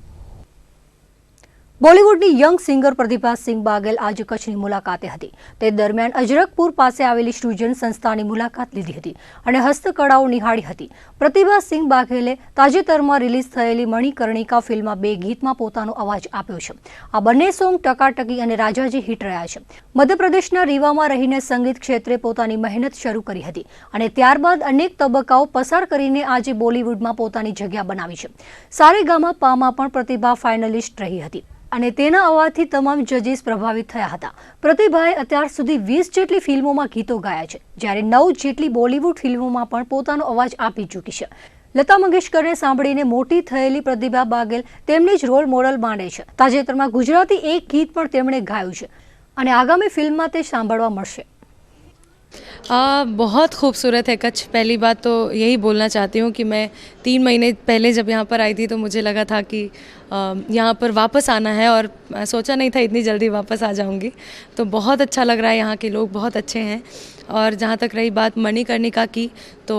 બોલિવૂડની યંગ સિંગર પ્રતિભા સિંહ બાગેલ આજે કચ્છની મુલાકાતે હતી. તે દરમિયાન અજરકપુર પાસે આવેલી સૃજન સંસ્થાની મુલાકાત લીધી હતી અને હસ્તકળાઓ નિહાળી હતી. પ્રતિભા સિંહ બાઘેલે તાજેતરમાં રિલીઝ થયેલી મણિકર્ણિકા ફિલ્મમાં 2 ગીતમાં પોતાનો અવાજ આપ્યો છે. આ બંને સોંગ ટકાટકી અને રાજાજી હિટ રહ્યા છે. મધ્યપ્રદેશના રીવામાં રહીને સંગીત ક્ષેત્રે પોતાની મહેનત શરૂ કરી હતી અને ત્યારબાદ અનેક તબક્કાઓ પસાર કરીને આજે બોલિવૂડમાં પોતાની જગ્યા બનાવી છે. સારેગામા પામાં પણ પ્રતિભા ફાઇનલિસ્ટ રહી હતી અને તેના અવાજથી તમામ જજીસ પ્રભાવિત થયા હતા. પ્રતિભાએ અત્યાર સુધી 20 જેટલી ફિલ્મોમાં ગીતો ગાયા છે જ્યારે 9 જેટલી બોલિવૂડ ફિલ્મોમાં પણ પોતાનો અવાજ આપી ચૂકી છે. લતા મંગેશકરને સાંભળીને મોટી થયેલી પ્રતિભા બાગેલ તેમને જ રોલ મોડલ માને છે. તાજેતરમાં ગુજરાતી એક ગીત પણ તેમણે ગાયું છે અને આગામી ફિલ્મમાં તે સાંભળવા મળશે. बहुत खूबसूरत है कच्छ. पहली बात तो यही बोलना चाहती हूँ कि मैं 3 महीने पहले जब यहाँ पर आई थी तो मुझे लगा था कि यहाँ पर वापस आना है और सोचा नहीं था इतनी जल्दी वापस आ जाऊँगी. तो बहुत अच्छा लग रहा है. यहाँ के लोग बहुत अच्छे हैं और जहाँ तक रही बात मणिकर्णिका की, तो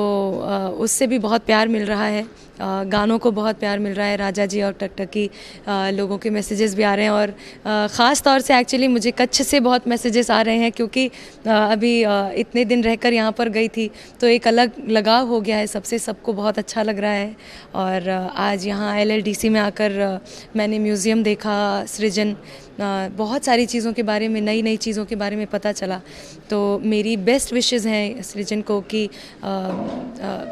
उससे भी बहुत प्यार मिल रहा है, गानों को बहुत प्यार मिल रहा है। राजा जी और टकटकी लोगों के मैसेजेस भी आ रहे हैं, और ख़ास तौर से एक्चुअली मुझे कच्छ से बहुत मैसेजेस आ रहे हैं, क्योंकि अभी इतने दिन रहकर यहाँ पर गई थी तो एक अलग लगाव हो गया है सबसे, सबको बहुत अच्छा लग रहा है। और आज यहाँ LLDC में आकर मैंने म्यूज़ियम देखा, सृजन, बहुत सारी चीज़ों के बारे में, नई नई चीज़ों के बारे में पता चला। तो मेरी बेस्ट विशेस हैं सृजन को कि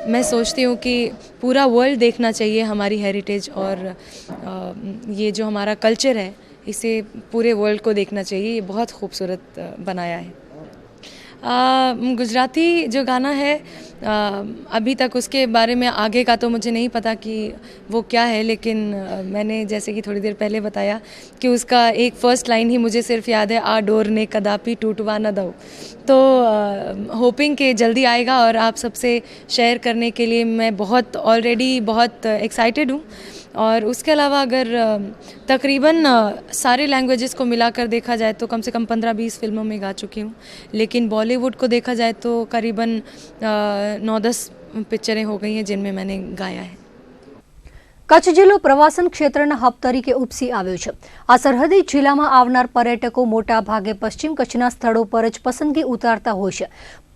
मैं सोचती हूँ कि पूरा वर्ल्ड देखना चाहिए हमारी हेरिटेज, और ये जो हमारा कल्चर है इसे पूरे वर्ल्ड को देखना चाहिए। ये बहुत खूबसूरत बनाया है। गुजराती जो गाना है अभी तक उसके बारे में आगे का तो मुझे नहीं पता कि वो क्या है, लेकिन मैंने जैसे कि थोड़ी देर पहले बताया कि उसका एक फ़र्स्ट लाइन ही मुझे सिर्फ याद है, आ डोर ने कदापि टूटवा न दो। तो होपिंग के जल्दी आएगा और आप सबसे शेयर करने के लिए मैं ऑलरेडी बहुत एक्साइटेड हूँ। और उसके अलावा अगर तकरीबन सारे लैंग्वेजेस को मिलाकर देखा जाए तो कम से कम 15-20 फिल्मों में गा चुकी हूँ, लेकिन बॉलीवुड को देखा जाए तो करीबन 9-10 पिक्चरें हो गई हैं जिनमें मैंने गाया है। કચ્છ જિલ્લો પ્રવાસન ક્ષેત્રના હબ તરીકે ઉપસી આવ્યો છે। આ સરહદી જિલ્લામાં આવનાર પર્યટકો મોટા ભાગે પશ્ચિમ કચ્છના સ્થળો પર જ પસંદગી ઉતારતા હોય છે,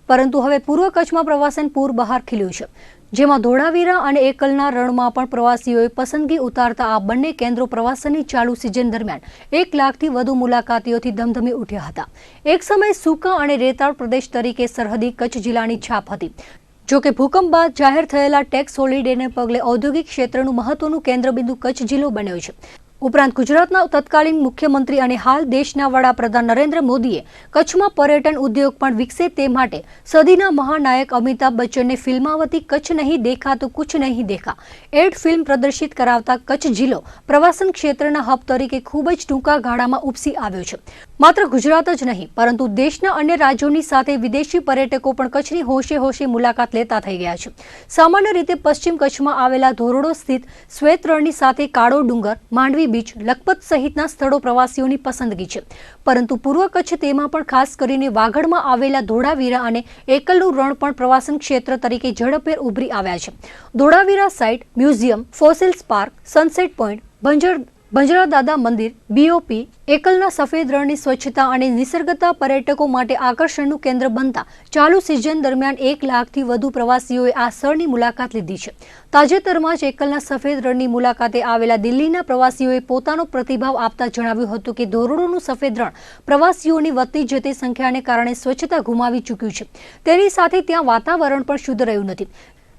પરંતુ હવે પૂર્વ કચ્છમાં પ્રવાસન પૂર બહાર ખીલ્યું છે, જેમાં ધોળાવીરા અને એકલના રણમાં પણ પ્રવાસીઓએ પસંદગી ઉતારતા આ બંને કેન્દ્રો પ્રવાસનની ચાલુ સિઝન દરમિયાન 1 લાખથી વધુ મુલાકાતીઓથી ધમધમી ઉઠ્યા હતા। એક સમય સૂકા અને રેતાળ પ્રદેશ તરીકે સરહદી કચ્છ જિલ્લાની છાપ હતી। જો કે ભૂકંપ બાદ જાહેર થયેલા ટેક્સ હોલિડેને પગલે ઔદ્યોગિક ક્ષેત્રનું મહત્વનું કેન્દ્રબિંદુ કચ્છ જિલ્લો બન્યો છે। ઉપરાંત ગુજરાતના તત્કાલીન મુખ્યમંત્રી અને હાલ દેશના વડાપ્રધાન નરેન્દ્ર મોદીએ કચ્છમાં પર્યટન ઉદ્યોગ પણ વિકસે તે માટે સદીના મહાનાયક અમિતાભ બચ્ચનને ફિલ્માવતી કચ્છ નહીં દેખા તો કુછ નહીં દેખા એડ ફિલ્મ પ્રદર્શિત કરાવતા કચ્છ જિલ્લો પ્રવાસન ક્ષેત્રના હબ તરીકે ખૂબ જ ટૂંકા ગાળામાં ઉપસી આવ્યો છે। માત્ર ગુજરાત જ નહીં પરંતુ દેશના અન્ય રાજ્યોની સાથે વિદેશી પર્યટકો પણ કચ્છની હોશે હોશે મુલાકાત લેતા થઈ ગયા છે। સામાન્ય રીતે પશ્ચિમ કચ્છમાં આવેલા ધોરડો સ્થિત શ્વેત રણની સાથે કાળો ડુંગર, માંડવી બીચ, લખપત સહિતના સ્થળો પ્રવાસીઓની પસંદગી છે, પરંતુ પૂર્વ કચ્છ તેમાં પણ ખાસ કરીને વાગડમાં આવેલા ધોળાવીરા અને એકલનું રણ પણ પ્રવાસન ક્ષેત્ર તરીકે ઝડપભેર ઉભરી આવ્યા છે। Dholavira site, museum, fossils park, sunset point, Banjaradada મંદિર, BOP, એકલના સફેદ રણની સ્વચ્છતા અને નિસર્ગતા પર્યટકો માટે આકર્ષણનું કેન્દ્ર બનતા ચાલુ સિઝન દરમિયાન 1 લાખથી વધુ પ્રવાસીઓએ આ સ્થળની મુલાકાત લીધી છે। તાજેતરમાં જ એકલના સફેદ રણની મુલાકાતે આવેલા દિલ્હીના પ્રવાસીઓએ પોતાનો પ્રતિભાવ આપતા જણાવ્યું હતું કે ધોરડોનું સફેદ રણ પ્રવાસીઓની વધતી જતી સંખ્યાને કારણે સ્વચ્છતા ગુમાવી ચૂક્યું છે, તેની સાથે ત્યાં વાતાવરણ પણ શુદ્ધ રહ્યું નથી।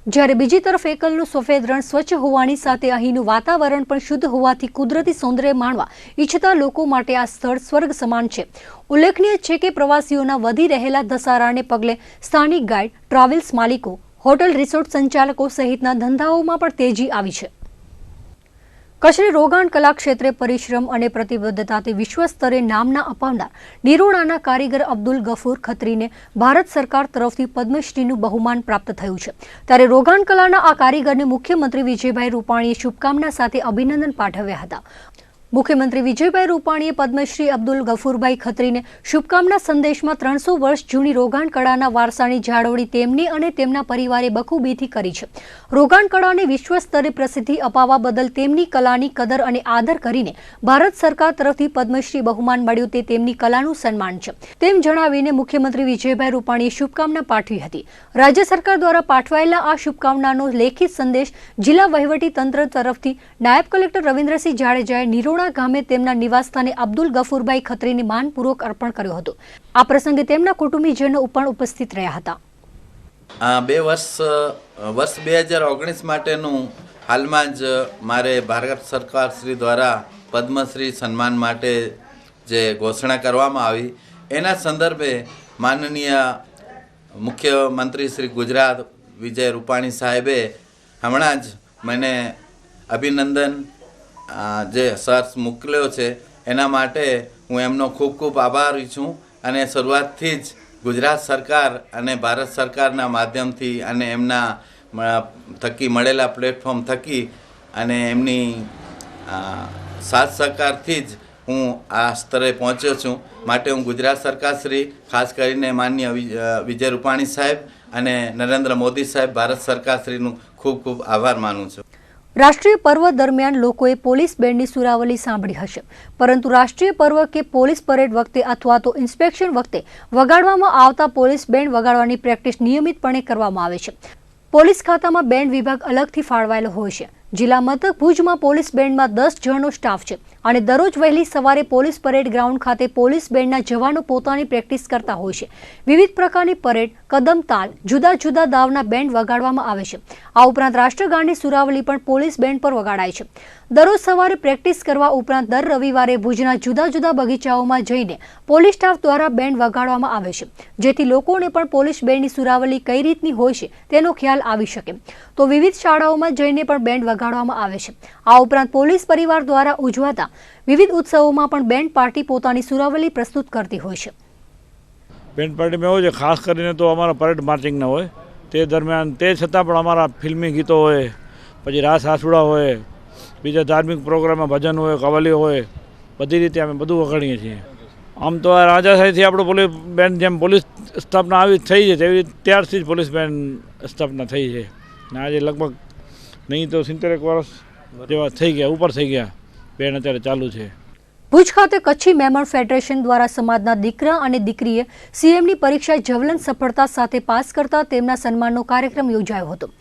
જ્યારે બીજી તરફ એકલનું સફેદ રણ સ્વચ્છ હોવાની સાથે અહીંનું વાતાવરણ પણ શુદ્ધ હોવાથી કુદરતી સૌંદર્ય માણવા ઈચ્છતા લોકો માટે આ સ્થળ સ્વર્ગ સમાન છે। ઉલ્લેખનીય છે કે પ્રવાસીઓના વધી રહેલા ધસારાને પગલે સ્થાનિક ગાઈડ, ટ્રાવેલ્સ માલિકો, હોટલ રિસોર્ટ સંચાલકો સહિતના ધંધાઓમાં પણ તેજી આવી છે। કચ્છને રોગાન કલા ક્ષેત્રે પરિશ્રમ અને પ્રતિબદ્ધતાથી વિશ્વ સ્તરે નામના અપાવનાર નિરોણાના કારીગર અબ્દુલ ગફૂર ખત્રીને ભારત સરકાર તરફથી પદ્મશ્રીનું બહુમાન પ્રાપ્ત થયું છે। ત્યારે રોગાન કલાના આ કારીગરને મુખ્યમંત્રી વિજયભાઈ રૂપાણીએ શુભકામના સાથે અભિનંદન પાઠવ્યા હતા। મુખ્યમંત્રી વિજયભાઈ રૂપાણીએ પદ્મશ્રી અબ્દુલ ગફૂરભાઈ ખત્રીને શુભકામના સંદેશમાં 300 વર્ષ જૂની રોગાન કળાના વારસાની જાળવણી તેમની અને તેમના પરિવારે બખૂબીથી કરી છે। રોગાન કળાને વિશ્વ સ્તરે પ્રસિદ્ધિ અપાવવા બદલ તેમની કલાની કદર અને આદર કરીને ભારત સરકાર તરફથી પદ્મશ્રી બહુમાન મળ્યું તે તેમની કલાનું સન્માન છે, તેમ જણાવીને મુખ્યમંત્રી વિજયભાઈ રૂપાણીએ શુભકામના પાઠવી હતી। રાજ્ય સરકાર દ્વારા પાઠવાયેલા આ શુભકામનાનો લેખિત સંદેશ જિલ્લા વહીવટી તંત્ર તરફથી નાયબ કલેક્ટર રવિન્દ્રસિંહ જાડેજાએ નિરોણા ગામે તેમના નિવાસસ્થાને અબ્દુલ ગફૂરભાઈ ખત્રીને માનપૂર્વક અર્પણ કર્યો હતો। આ પ્રસંગે તેમના કુટુંબીજનો પણ ઉપસ્થિત રહ્યા હતા। વર્ષ 2019 માટેનું હાલમાં જ મારે ભારત સરકાર શ્રી દ્વારા પદ્મશ્રી સન્માન માટે જે ઘોષણા કરવામાં આવી એના સંદર્ભે માનનીય મુખ્યમંત્રી શ્રી ગુજરાત વિજય રૂપાણી સાહેબે હમણાં જ મને અભિનંદન જે સર્સ મોકલ્યો છે એના માટે હું એમનો ખૂબ ખૂબ આભારી છું। અને શરૂઆતથી જ ગુજરાત સરકાર અને ભારત સરકારના માધ્યમથી અને એમના થકી મળેલા પ્લેટફોર્મ થકી અને એમની સાથ સહકારથી જ હું આ સ્તરે પહોંચ્યો છું. માટે હું ગુજરાત સરકાર શ્રી, ખાસ કરીને માનનીય વિજય રૂપાણી સાહેબ અને નરેન્દ્ર મોદી સાહેબ, ભારત સરકાર શ્રીનું ખૂબ ખૂબ આભાર માનું છું. રાષ્ટ્રીય પર્વ દરમિયાન લોકોએ પોલીસ બેન્ડની સુરાવલી સાંભળી હશે, પરંતુ રાષ્ટ્રીય પર્વ કે પોલીસ પરેડ વખતે અથવા તો ઇન્સ્પેક્શન વખતે વગાડવામાં આવતા પોલીસ બેન્ડ વગાડવાની પ્રેક્ટિસ નિયમિતપણે કરવામાં આવે છે. પોલીસ ખાતામાં બેન્ડ વિભાગ અલગથી ફાળવાયેલો હોય છે. જિલ્લા મથક ભુજમાં પોલીસ બેન્ડમાં 10 જણનો સ્ટાફ છે અને દરરોજ વહેલી સવારે પોલીસ પરેડ ગ્રાઉન્ડ ખાતે પોલીસ બેન્ડના જવાનો પોતાની પ્રેક્ટિસ કરતા હોય છે. વિવિધ પ્રકારની પરેડ, કદમ તાલ, જુદા જુદા દાવના બેન્ડ વગાડવામાં આવે છે. આ ઉપરાંત રાષ્ટ્રગાનની સુરાવલી પણ પોલીસ બેન્ડ પર વગાડાય છે. દરરોજ સવારે પ્રેક્ટિસ કરવા ઉપરાંત દર રવિવારે ભુજના જુદા જુદા બગીચાઓમાં જઈને પોલીસ સ્ટાફ દ્વારા બેન્ડ વગાડવામાં આવે છે, જેથી લોકોને પણ પોલીસ બેન્ડની સુરાવલી કઈ રીતની હોય છે તેનો ખ્યાલ આવી શકે. તો વિવિધ શાળાઓમાં જઈને પણ બેન્ડ વગાડવામાં આવે છે. આ ઉપરાંત પોલીસ પરિવાર દ્વારા ઉજવાતા વિવિધ ઉત્સવોમાં પણ બેન્ડ પાર્ટી પોતાની સુરાવલી પ્રસ્તુત કરતી હોય છે. બેન્ડ પાર્ટીમાં એવું છે, ખાસ કરીને તો અમારા પરેડ માર્ચિંગના હોય તે દરમિયાન, તે છતાં પણ અમારા ફિલ્મી ગીતો હોય, પછી રાસ હાસુડા હોય, બીજા ધાર્મિક પ્રોગ્રામમાં ભજન હોય, કવાલી હોય, બધી રીતે અમે બધું વગાડીએ છીએ. આમ તો આ રાજાશાહીથી આપણું પોલીસ બેન્ડ જેમ પોલીસ સ્થાપના આવી થઈ છે તેવી રીતે ત્યારથી જ પોલીસ બેન્ડ સ્થાપના થઈ છે. ને આજે લગભગ નહીં તો 70 વર્ષ જેવા થઈ ગયા, ઉપર થઈ ગયા. બેન્ડ અત્યારે ચાલુ છે. ભુજ ખાતે કચ્છી મેમણ ફેડરેશન દ્વારા સમાજના દીકરા અને દીકરીએ સીએમની પરીક્ષા જ્વલંત સફળતા સાથે પાસ કરતા તેમના સન્માનનો કાર્યક્રમ યોજાયો હતો.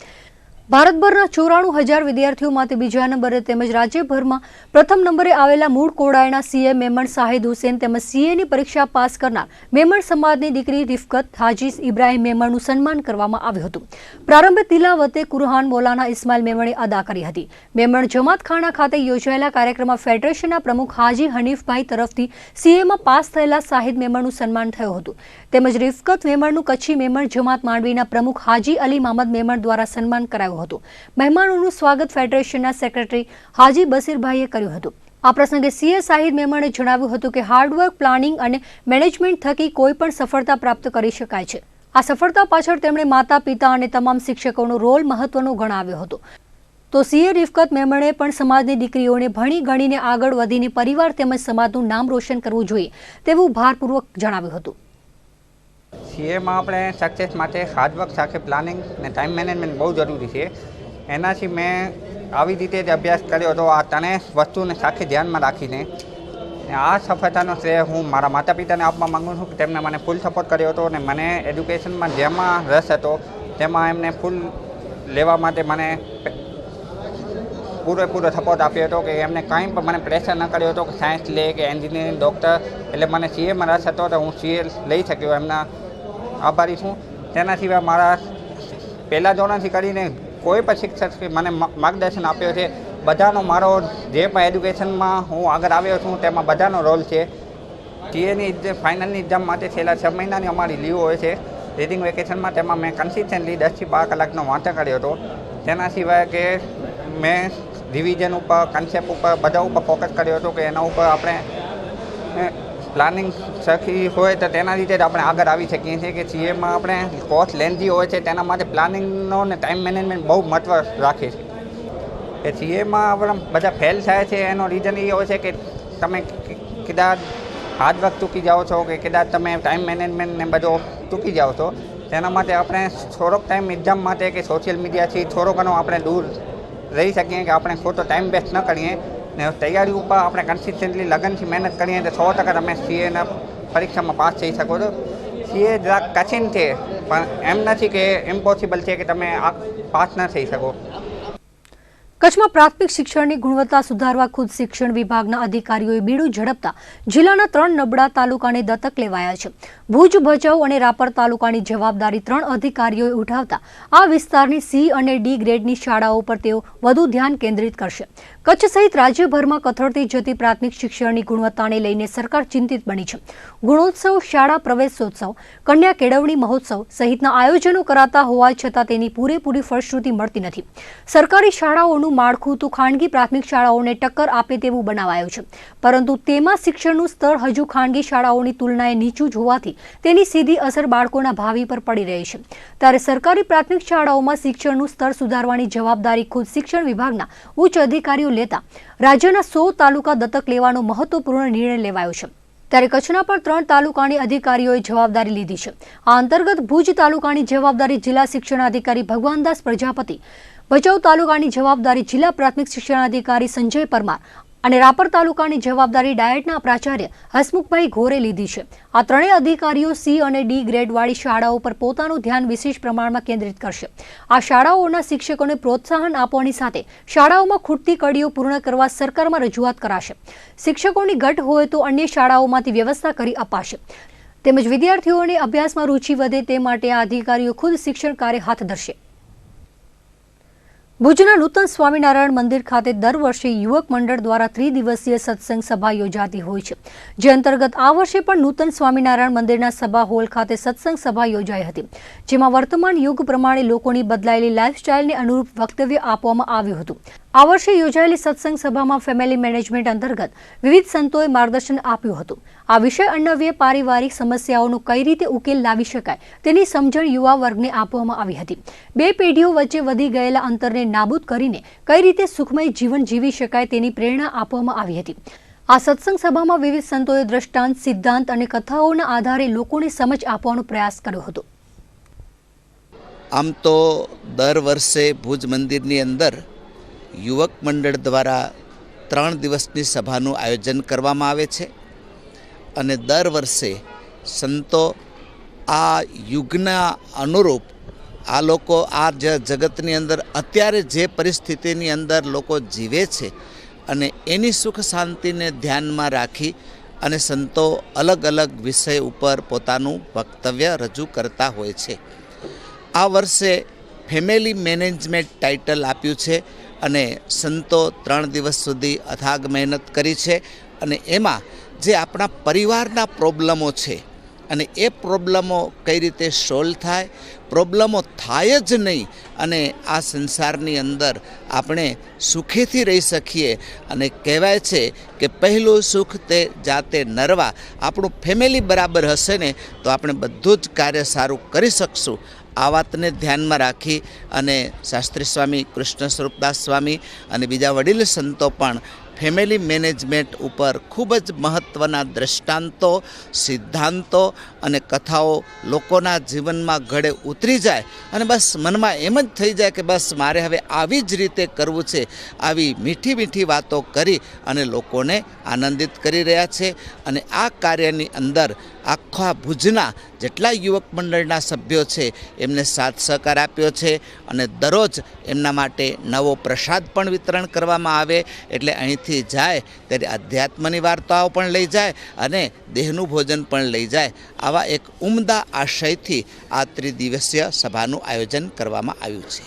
ભારતભરના 94,000 વિદ્યાર્થીઓમાંથી બીજા નંબરે તેમજ રાજ્યભરમાં પ્રથમ નંબરે આવેલા મૂળ કોડાયના સીએ મેમણ શાહિદ હુસેન તેમજ સીએની પરીક્ષા પાસ કરનાર મેમણ સમાજની દીકરી રિફકત હાજી ઇબ્રાહીમ મેમણનું સન્માન કરવામાં આવ્યું હતું. પ્રારંભે તિલાવતે કુરઆન મૌલાના ઇસ્માઇલ મેમણે અદા કરી હતી. મેમણ જમાતખાના ખાતે યોજાયેલા કાર્યક્રમમાં ફેડરેશનના પ્રમુખ હાજી હનીફભાઈ તરફથી સીએમાં પાસ થયેલા શાહિદ મેમણનું સન્માન થયું હતું. તેમજ રિફકત મેમણનું કચ્છી મેમણ જમાત માંડવીના પ્રમુખ હાજી અલી મહમદ મેમણ દ્વારા સન્માન કરાયું હતું. મહેમાનોનું સ્વાગત ફેડરેશનના સેક્રેટરી હાજી બસીરભાઈએ કર્યું હતું. આ પ્રસંગે સીએ શાહિદ મેમણે જણાવ્યું હતું કે હાર્ડવર્ક, પ્લાનિંગ અને મેનેજમેન્ટ થકી કોઈ પણ સફળતા પ્રાપ્ત કરી શકાય છે. આ સફળતા પાછળ તેમણે માતા, પિતા અને તમામ શિક્ષકોનો રોલ મહત્વનો ગણાવ્યો હતો. તો સીએ રિફકત મેમણે પણ સમાજની દીકરીઓને ભણી ગણીને આગળ વધીને પરિવાર તેમજ સમાજનું નામ રોશન કરવું જોઈએ તેવું ભારપૂર્વક જણાવ્યું હતું. સીએમાં આપણે સક્સેસ માટે હાર્ડવર્ક સાથે પ્લાનિંગ અને ટાઈમ મેનેજમેન્ટ બહુ જરૂરી છે. એનાથી મેં આવી રીતે જ અભ્યાસ કર્યો હતો, આ ત્રણેય વસ્તુને સાથે ધ્યાનમાં રાખીને. આ સફળતાનો શ્રેય હું મારા માતા પિતાને આપવા માગું છું કે તેમણે મને ફૂલ સપોર્ટ કર્યો હતો અને મને એડ્યુકેશનમાં જેમાં રસ હતો તેમાં એમને ફૂલ લેવા માટે મને પૂરેપૂરો સપોર્ટ આપ્યો હતો કે એમને કંઈ પણ મને પ્રેશર ન કર્યો હતો કે સાયન્સ લે કે એન્જિનિયરિંગ, ડૉક્ટર. એટલે મને સીએમાં રસ હતો તો હું સીએ લઈ શક્યો. એમના આભારી છું. તેના સિવાય મારા પહેલાં ધોરણથી કરીને કોઈ પણ શિક્ષક મને માર્ગદર્શન આપ્યો છે. બધાનો મારો જે પણ એડ્યુકેશનમાં હું આગળ આવ્યો છું તેમાં બધાનો રોલ છે. સીએની ફાઇનલની એક્ઝામ માટે છેલ્લા 6 મહિનાની અમારી લીવ હોય છે રીડિંગ વેકેશનમાં. તેમાં મેં કન્સિસ્ટન્ટલી 10 થી 12 કલાકનો વાંચન કર્યો હતો. તેના સિવાય કે મેં રિવિઝન ઉપર, કન્સેપ્ટ ઉપર, બધા ઉપર ફોકસ કર્યો હતો કે એના ઉપર આપણે પ્લાનિંગ સરખી હોય તો તેના રીતે જ આપણે આગળ આવી શકીએ છીએ. કે સીએમાં આપણે કોર્સ લેન્ધી હોય છે તેના માટે પ્લાનિંગનો ને ટાઈમ મેનેજમેન્ટ બહુ મહત્ત્વ રાખે છે. કે સીએમાં આપણે બધા ફેલ થાય છે એનો રીઝન એ હોય છે કે તમે કદાચ હાર્ડવર્ક ચૂકી જાઓ છો કે કદાચ તમે ટાઈમ મેનેજમેન્ટ ને બધો ચૂકી જાઓ છો. તેના માટે આપણે થોડોક ટાઈમ એક્ઝામ માટે કે સોશિયલ મીડિયાથી થોડો ઘણો આપણે દૂર રહી શકીએ કે આપણે ખોટો ટાઈમ વેસ્ટ ન કરીએ ને તૈયારી ઉપર આપણે કન્સિસ્ટન્ટલી લગનથી મહેનત કરીએ તો 100% તમે સીએના પરીક્ષામાં પાસ થઈ શકો છો. સીએ જરાક કઠિન છે પણ એમ નથી કે ઇમ્પોસિબલ છે કે તમે આ પાસ ન થઈ શકો. કચ્છમાં પ્રાથમિક શિક્ષણની ગુણવત્તા સુધારવા ખુદ શિક્ષણ વિભાગના અધિકારીઓએ બીડું ઝડપતા જિલ્લાના 3 નબળા તાલુકાને દત્તક લેવાયા છે. ભુજ, ભચાઉ અને રાપર તાલુકાની જવાબદારી 3 અધિકારીઓએ ઉઠાવતા આ વિસ્તારની સી અને ડી ગ્રેડની શાળાઓ પર તેઓ વધુ ધ્યાન કેન્દ્રિત કરશે. કચ્છ સહિત રાજ્યભરમાં કથળતી જતી પ્રાથમિક શિક્ષણની ગુણવત્તાને લઈને સરકાર ચિંતિત બની છે. ગુણોત્સવ, શાળા પ્રવેશોત્સવ, કન્યા કેળવણી મહોત્સવ સહિતના આયોજનો કરાતા હોવા છતાં તેની પૂરેપૂરી ફળશ્રુતિ મળતી નથી. સરકારી શાળાઓનું શિક્ષણનું માળખું તો ખાનગી પ્રાથમિક શાળાઓને ટક્કર આપે તેવું બનાવાયું છે, પરંતુ તેમાં શિક્ષણનું સ્તર હજુ ખાનગી શાળાઓની તુલનાએ નીચું હોવાથી તેની સીધી અસર બાળકોના ભાવિ પર પડી રહી છે. ત્યારે સરકારી પ્રાથમિક શાળાઓમાં શિક્ષણનું સ્તર સુધારવાની જવાબદારી ખુદ શિક્ષણ વિભાગના ઉચ્ચ અધિકારીઓ લેતા રાજ્યના 100 તાલુકા દત્તક લેવાનો મહત્વપૂર્ણ નિર્ણય લેવાયો છે. ત્યારે કચ્છના પણ 3 તાલુકાની અધિકારીઓએ જવાબદારી લીધી છે. આ અંતર્ગત ભુજ તાલુકાની જવાબદારી જિલ્લા શિક્ષણાધિકારી ભગવાનદાસ પ્રજાપતિ, ભચાઉ તાલુકાની જવાબદારી જિલ્લા પ્રાથમિક શિક્ષણાધિકારી સંજય પરમાર અને રાપર તાલુકાની જવાબદારી ડાયટના પ્રાચાર્ય હસમુખભાઈ ઘોરે લીધી છે. આ ત્રણેય અધિકારીઓ C અને D ગ્રેડવાળી શાળાઓ પર પોતાનું ધ્યાન વિશેષ પ્રમાણમાં કેન્દ્રિત કરશે. આ શાળાઓના શિક્ષકોને પ્રોત્સાહન આપવાની સાથે શાળાઓમાં ખૂટતી કડીઓ પૂર્ણ કરવા સરકારમાં રજૂઆત કરાશે. શિક્ષકોની ઘટ હોય તો અન્ય શાળાઓમાંથી વ્યવસ્થા કરી અપાશે. તેમજ વિદ્યાર્થીઓને અભ્યાસમાં રૂચિ વધે તે માટે આ અધિકારીઓ ખુદ શિક્ષણ કાર્ય હાથ ધરશે. ભુજના નૂતન સ્વામિનારાયણ મંદિર ખાતે દર વર્ષે યુવક મંડળ દ્વારા 3 દિવસીય સત્સંગ સભા યોજાતી હોય છે, જે અંતર્ગત આ વર્ષે પણ નૂતન સ્વામિનારાયણ મંદિરના સભા હોલ ખાતે સત્સંગ સભા યોજાઈ હતી, જેમાં વર્તમાન યુગ પ્રમાણે લોકોની બદલાયેલી લાઇફસ્ટાઇલને અનુરૂપ વક્તવ્ય આપવામાં આવ્યું હતું. આ વર્ષે યોજાયેલી સત્સંગ સભામાં ફેમિલી મેનેજમેન્ટ અંતર્ગત વિવિધ સંતોએ માર્ગદર્શન આપ્યું હતું. આ વિષય અન્વયે પારિવારિક સમસ્યાઓનો કઈ રીતે ઉકેલ લાવી શકાય તેની સમજણ યુવા વર્ગને આપવામાં આવી હતી. 2 પેઢીઓ વચ્ચે વધી ગયેલા અંતરને નાબૂદ કરીને કઈ રીતે સુખમય જીવન જીવી શકાય તેની પ્રેરણા આપવામાં આવી હતી. આ સત્સંગ સભામાં વિવિધ સંતોએ દ્રષ્ટાંત, સિદ્ધાંત અને કથાઓના આધારે લોકોને સમજ આપવાનો પ્રયાસ કર્યો હતો. આમ તો દર વર્ષે ભુજ મંદિરની અંદર યુવક મંડળ દ્વારા 3 દિવસની સભાનું આયોજન કરવામાં આવે છે અને દર વર્ષે સંતો આ યુગના અનુરૂપ આ લોકો આ જગતની અંદર અત્યારે જે પરિસ્થિતિની અંદર લોકો જીવે છે અને એની સુખ શાંતિને ધ્યાનમાં રાખી અને સંતો અલગ અલગ વિષય ઉપર પોતાનું વક્તવ્ય રજૂ કરતા હોય છે. આ વર્ષે ફેમિલી મેનેજમેન્ટ ટાઇટલ આપ્યું છે અને સંતો 3 દિવસ સુધી અથાગ મહેનત કરી છે અને એમાં જે આપણા પરિવારના પ્રોબ્લેમો છે અને એ પ્રોબ્લેમો કઈ રીતે સોલ્વ થાય, પ્રોબ્લેમો થાય જ નહીં અને આ સંસારની અંદર આપણે સુખેથી રહી શકીએ. અને કહેવાય છે કે પહેલું સુખ તે જાતે નરવા. આપણું ફેમિલી બરાબર હશે ને તો આપણે બધું જ કાર્ય સારું કરી શકશું. આ વાતને ધ્યાનમાં રાખી અને શાસ્ત્રી સ્વામી કૃષ્ણ સ્વરૂપદાસ સ્વામી અને બીજા વડીલ સંતો પણ ફેમિલી મેનેજમેન્ટ ઉપર ખૂબ જ મહત્ત્વના દ્રષ્ટાંતો, સિદ્ધાંતો અને કથાઓ લોકોના જીવનમાં ગળે ઉતરી જાય અને બસ મનમાં એમ જ થઈ જાય કે બસ મારે હવે આવી જ રીતે કરવું છે. આવી મીઠી મીઠી વાતો કરી અને લોકોને આનંદિત કરી રહ્યા છે. અને આ કાર્યની અંદર આખા ભુજના જેટલા યુવક મંડળના સભ્યો છે એમને સાથ સહકાર આપ્યો છે અને દરરોજ એમના માટે નવો પ્રસાદ પણ વિતરણ કરવામાં આવે, એટલે અહીંથી જાય ત્યારે અધ્યાત્મની વાર્તાઓ પણ લઈ જાય અને દેહનું ભોજન પણ લઈ જાય. આવા એક ઉમદા આશયથી આ 3 દિવસીય સભાનું આયોજન કરવામાં આવ્યું છે.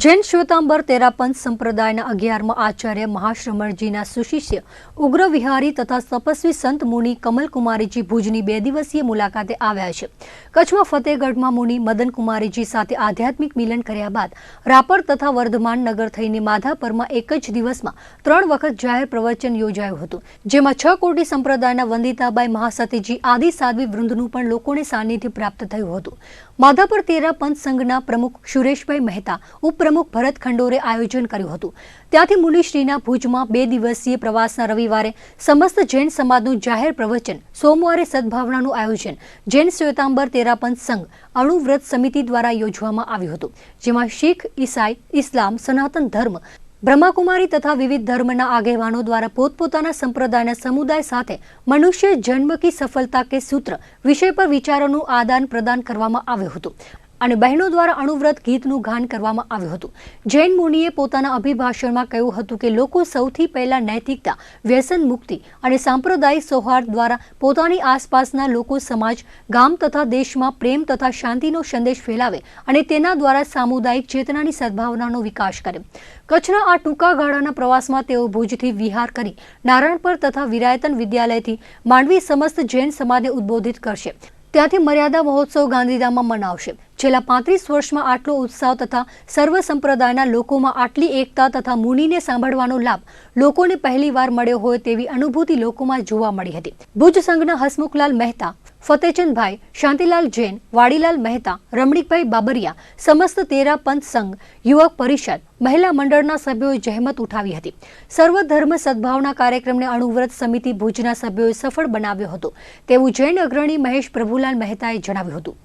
જૈન શ્વેતાંબર તેરાપંથ સંપ્રદાયના 11મા આચાર્ય મહાશ્રમણજીના સુશિષ્ય ઉગ્ર વિહારી તથા તપસ્વી સંત મુનિ કમલકુમારીજી ભુજની 2 દિવસીય મુલાકાતે આવ્યા છે. કચ્છમાં ફતેહગઢમાં મુનિ મદનકુમારીજી સાથે આધ્યાત્મિક મિલન કર્યા બાદ રાપર તથા વર્ધમાન નગર થઈને માધાપરમાં એક જ દિવસમાં 3 વખત જાહેર પ્રવચન યોજાયું હતું, જેમાં 6 કોટી સંપ્રદાયના વંદિતાબાઈ મહાસતીજી આદિ સાધ્વી વૃંદનું પણ લોકોને સાનિધ્ય પ્રાપ્ત થયું હતું. માધાપર તેરાપંથ સંઘના પ્રમુખ સુરેશભાઈ મહેતા, પ્રમુખ ભરત ખંડોરે આયોજન કર્યું હતું. ત્યાંથી મુનિશ્રીના ભુજમાં 2 દિવસીય પ્રવાસના રવિવારે સમસ્ત જૈન સમાજનું જાહેર પ્રવચન, સોમવારે સદભાવનાનું આયોજન જૈન શ્વેતાંબર તેરાપંથ સંઘ અણુવ્રત સમિતિ દ્વારા યોજવામાં આવ્યું હતું, જેમાં શીખ, ઈસાઈ, ઇસ્લામ, સનાતન ધર્મ, બ્રહ્માકુમારી તથા વિવિધ ધર્મના આગેવાનો દ્વારા પોતપોતાના સંપ્રદાયના સમુદાય સાથે મનુષ્ય જન્મ કી સફળતા કે સૂત્ર વિષય પર વિચારોનું આદાન પ્રદાન કરવામાં આવ્યું હતું અને બહેનો દ્વારા અણુવ્રત ગીતનું ગાન કરવામાં આવ્યું હતું. જૈન મુનિએ પોતાના અભિભાષણમાં કહ્યું હતું કે લોકો સૌથી પહેલા નૈતિકતા, વ્યસન મુક્તિ અને સાંપ્રદાયિક સૌહાર્દ દ્વારા પોતાની આસપાસના લોકો, સમાજ, ગામ તથા દેશમાં પ્રેમ તથા શાંતિનો સંદેશ ફેલાવે અને તેના દ્વારા સામુદાયિક ચેતનાની સદભાવનાનો વિકાસ કરે. કચ્છના આ ટૂંકા ગાળાના પ્રવાસમાં તેઓ ભુજથી વિહાર કરી નારાયણપર તથા વિરાયતન વિદ્યાલયથી માંડવી સમસ્ત જૈન સમાજને ઉદ્બોધિત કરશે. ત્યાંથી મર્યાદા મહોત્સવ ગાંધીધામમાં મનાવશે. છેલ્લા 35 વર્ષમાં આટલો ઉત્સાહ તથા સર્વ સંપ્રદાયના લોકોમાં આટલી એકતા તથા મુનિને સાંભળવાનો લાભ લોકોને પહેલીવાર મળ્યો હોય તેવી અનુભૂતિ લોકોમાં જોવા મળી હતી. ભુજ સંઘના હસમુખલાલ મહેતા, ફતેચંદભાઈ, શાંતિલાલ જૈન, વાડીલાલ મહેતા, રમણીકભાઈ બાબરિયા, સમસ્ત તેરા પંથ સંઘ, યુવક પરિષદ, મહિલા મંડળના સભ્યોએ જહેમત ઉઠાવી હતી. સર્વધર્મ સદભાવના કાર્યક્રમને અણુવ્રત સમિતિ ભુજના સભ્યોએ સફળ બનાવ્યો હતો તેવું જૈન અગ્રણી મહેશ પ્રભુલાલ મહેતાએ જણાવ્યું હતું.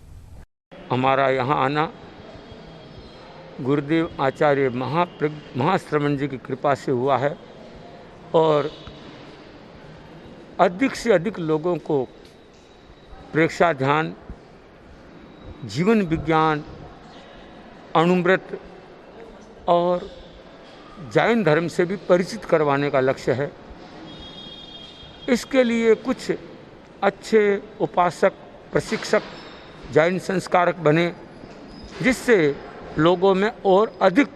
हमारा यहाँ आना गुरुदेव आचार्य महाश्रवण जी की कृपा से हुआ है और अधिक से अधिक लोगों को प्रेक्षा ध्यान, जीवन विज्ञान, अणुव्रत और जैन धर्म से भी परिचित करवाने का लक्ष्य है. इसके लिए कुछ अच्छे उपासक, प्रशिक्षक जैन संस्कारक बने, जिससे लोगों में और अधिक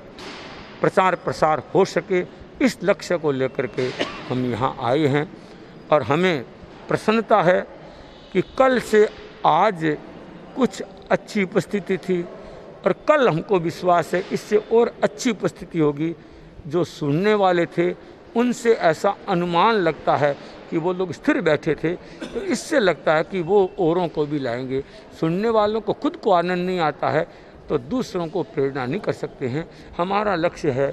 प्रचार प्रसार हो सके. इस लक्ष्य को लेकर के हम यहाँ आए हैं और हमें प्रसन्नता है कि कल से आज कुछ अच्छी उपस्थिति थी और कल हमको विश्वास है इससे और अच्छी उपस्थिति होगी. जो सुनने वाले थे उनसे ऐसा अनुमान लगता है कि वो लोग स्थिर बैठे थे, तो इससे लगता है कि वो औरों को भी लाएंगे. सुनने वालों को खुद को आनंद नहीं आता है तो दूसरों को प्रेरणा नहीं कर सकते हैं. हमारा लक्ष्य है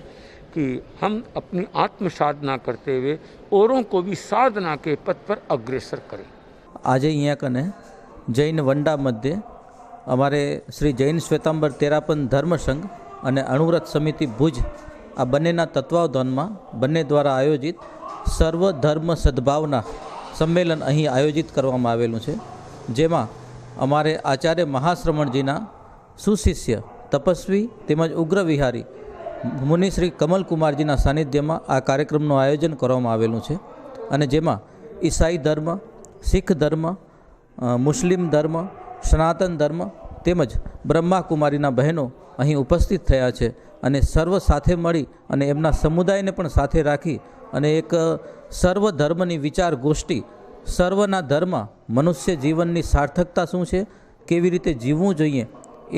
कि हम अपनी आत्म साधना करते हुए औरों को भी साधना के पथ पर अग्रसर करें. આજે અહીંયા કને જૈન વંડા મધ્યે અમારે શ્રી જૈન શ્વેતાંબર તેરાપંથ ધર્મસંઘ અને અણુવ્રત સમિતિ ભુજ આ બંનેના તત્વાવધાનમાં બંને દ્વારા આયોજિત સર્વ ધર્મ સદભાવના સંમેલન અહીં આયોજિત કરવામાં આવેલું છે, જેમાં અમારે આચાર્ય મહાશ્રમણજીના સુશિષ્ય તપસ્વી તેમજ ઉગ્ર વિહારી મુનિ શ્રી કમલકુમારજીના સાનિધ્યમાં આ કાર્યક્રમનું આયોજન કરવામાં આવેલું છે અને જેમાં ઈસાઈ ધર્મ, શીખ ધર્મ, મુસ્લિમ ધર્મ, સનાતન ધર્મ તેમજ બ્રહ્માકુમારીના બહેનો અહીં ઉપસ્થિત થયા છે અને સર્વ સાથે મળી અને એમના સમુદાયને પણ સાથે રાખી અને એક સર્વ ધર્મની વિચાર ગોષ્ઠી, સર્વના ધર્મ મનુષ્ય જીવનની સાર્થકતા શું છે, કેવી રીતે જીવવું જોઈએ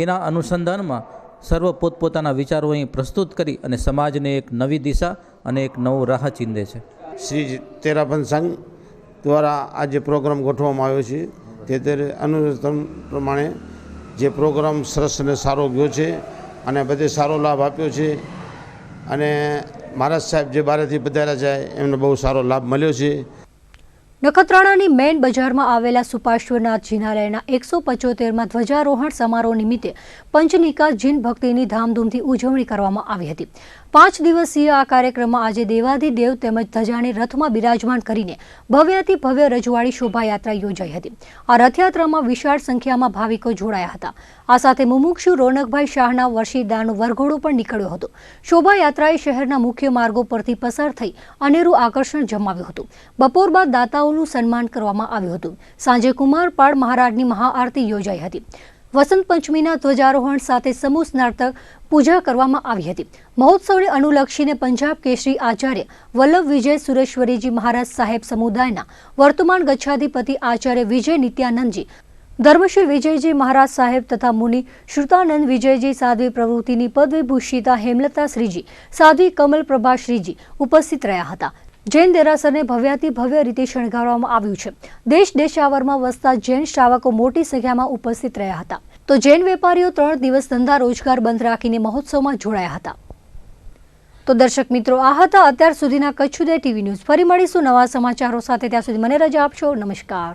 એના અનુસંધાનમાં સર્વ પોતપોતાના વિચારો અહીં પ્રસ્તુત કરી અને સમાજને એક નવી દિશા અને એક નવો રાહ ચીંધે છે. શ્રી તેરાપંથ સંઘ દ્વારા આ જે પ્રોગ્રામ ગોઠવવામાં આવ્યો છે તે અનુસંધાન પ્રમાણે જે પ્રોગ્રામ સરસ અને સારો ગયો છે અને બધે સારો લાભ આપ્યો છે અને મહારાજ સાહેબ જે બહારથી પધાર્યા છે એમને બહુ સારો લાભ મળ્યો છે. નખત્રાણાની મેન બજારમાં આવેલા સુપાશ્વરનાથ જિનાલયના 175માં ધ્વજારોહણ સમારોહ નિમિત્તે પંચનિકા જીન ભક્તિની ધામધૂમથી ઉજવણી કરવામાં આવી હતી. 5 દિવસીય આ કાર્યક્રમમાં આજે દેવાધિદેવ તેમજ ધજાને રથમાં બિરાજમાન કરીને ભવ્યાતિ ભવ્ય રજવાડી શોભાયાત્રા યોજાઈ હતી. આ રથયાત્રામાં વિશાળ સંખ્યામાં ભાવિકો જોડાયા હતા. આ સાથે મુમુક્ષુ રોનકભાઈ શાહના વર્ષીદારનો વરઘોડો પણ નીકળ્યો હતો. શોભાયાત્રાએ શહેરના મુખ્ય માર્ગો પરથી પસાર થઈ અનેરું આકર્ષણ જમાવ્યું હતું. બપોર બાદ દાતાઓનું સન્માન કરવામાં આવ્યું હતું. સાંજે કુમારપાળ મહારાજની મહાઆરતી યોજાઈ હતી. વસંત પંચમીના ધ્વજારોહણ સાથે સમૂહ સ્નાતક પૂજા કરવામાં આવી હતી. મહોત્સવને અનુલક્ષીને પંજાબ કેસરી આચાર્ય વલ્લભ વિજય સુરેશ્વરીજી મહારાજ સાહેબ સમુદાયના વર્તમાન ગચ્છાધિપતિ આચાર્ય વિજય નિત્યાનંદજી, ધર્મશ્રી વિજયજી મહારાજ સાહેબ તથા મુનિ શ્રુતાનંદ વિજયજી સાધ્વી પ્રવૃત્તિની પદવિભૂષિતા હેમલતા શ્રીજી, સાધ્વી કમલ પ્રભા શ્રીજી ઉપસ્થિત રહ્યા હતા. જૈન દેરાસરને ભવ્યાતિ ભવ્ય રીતે શણગારવામાં આવ્યું છે. દેશ દેશાવરમાં વસતા જૈન શ્રાવકો મોટી સંખ્યામાં ઉપસ્થિત રહ્યા હતા. તો જૈન વેપારીઓ 3 દિવસ ધંધા રોજગાર બંધ રાખીને મહોત્સવમાં જોડાયા હતા. તો દર્શક મિત્રો, આ હતા અત્યાર સુધીના કચ્છ ઉદય ટીવી ન્યૂઝ. ફરી મળીશું નવા સમાચારો સાથે. ત્યાં સુધી મને રજા આપશો. નમસ્કાર.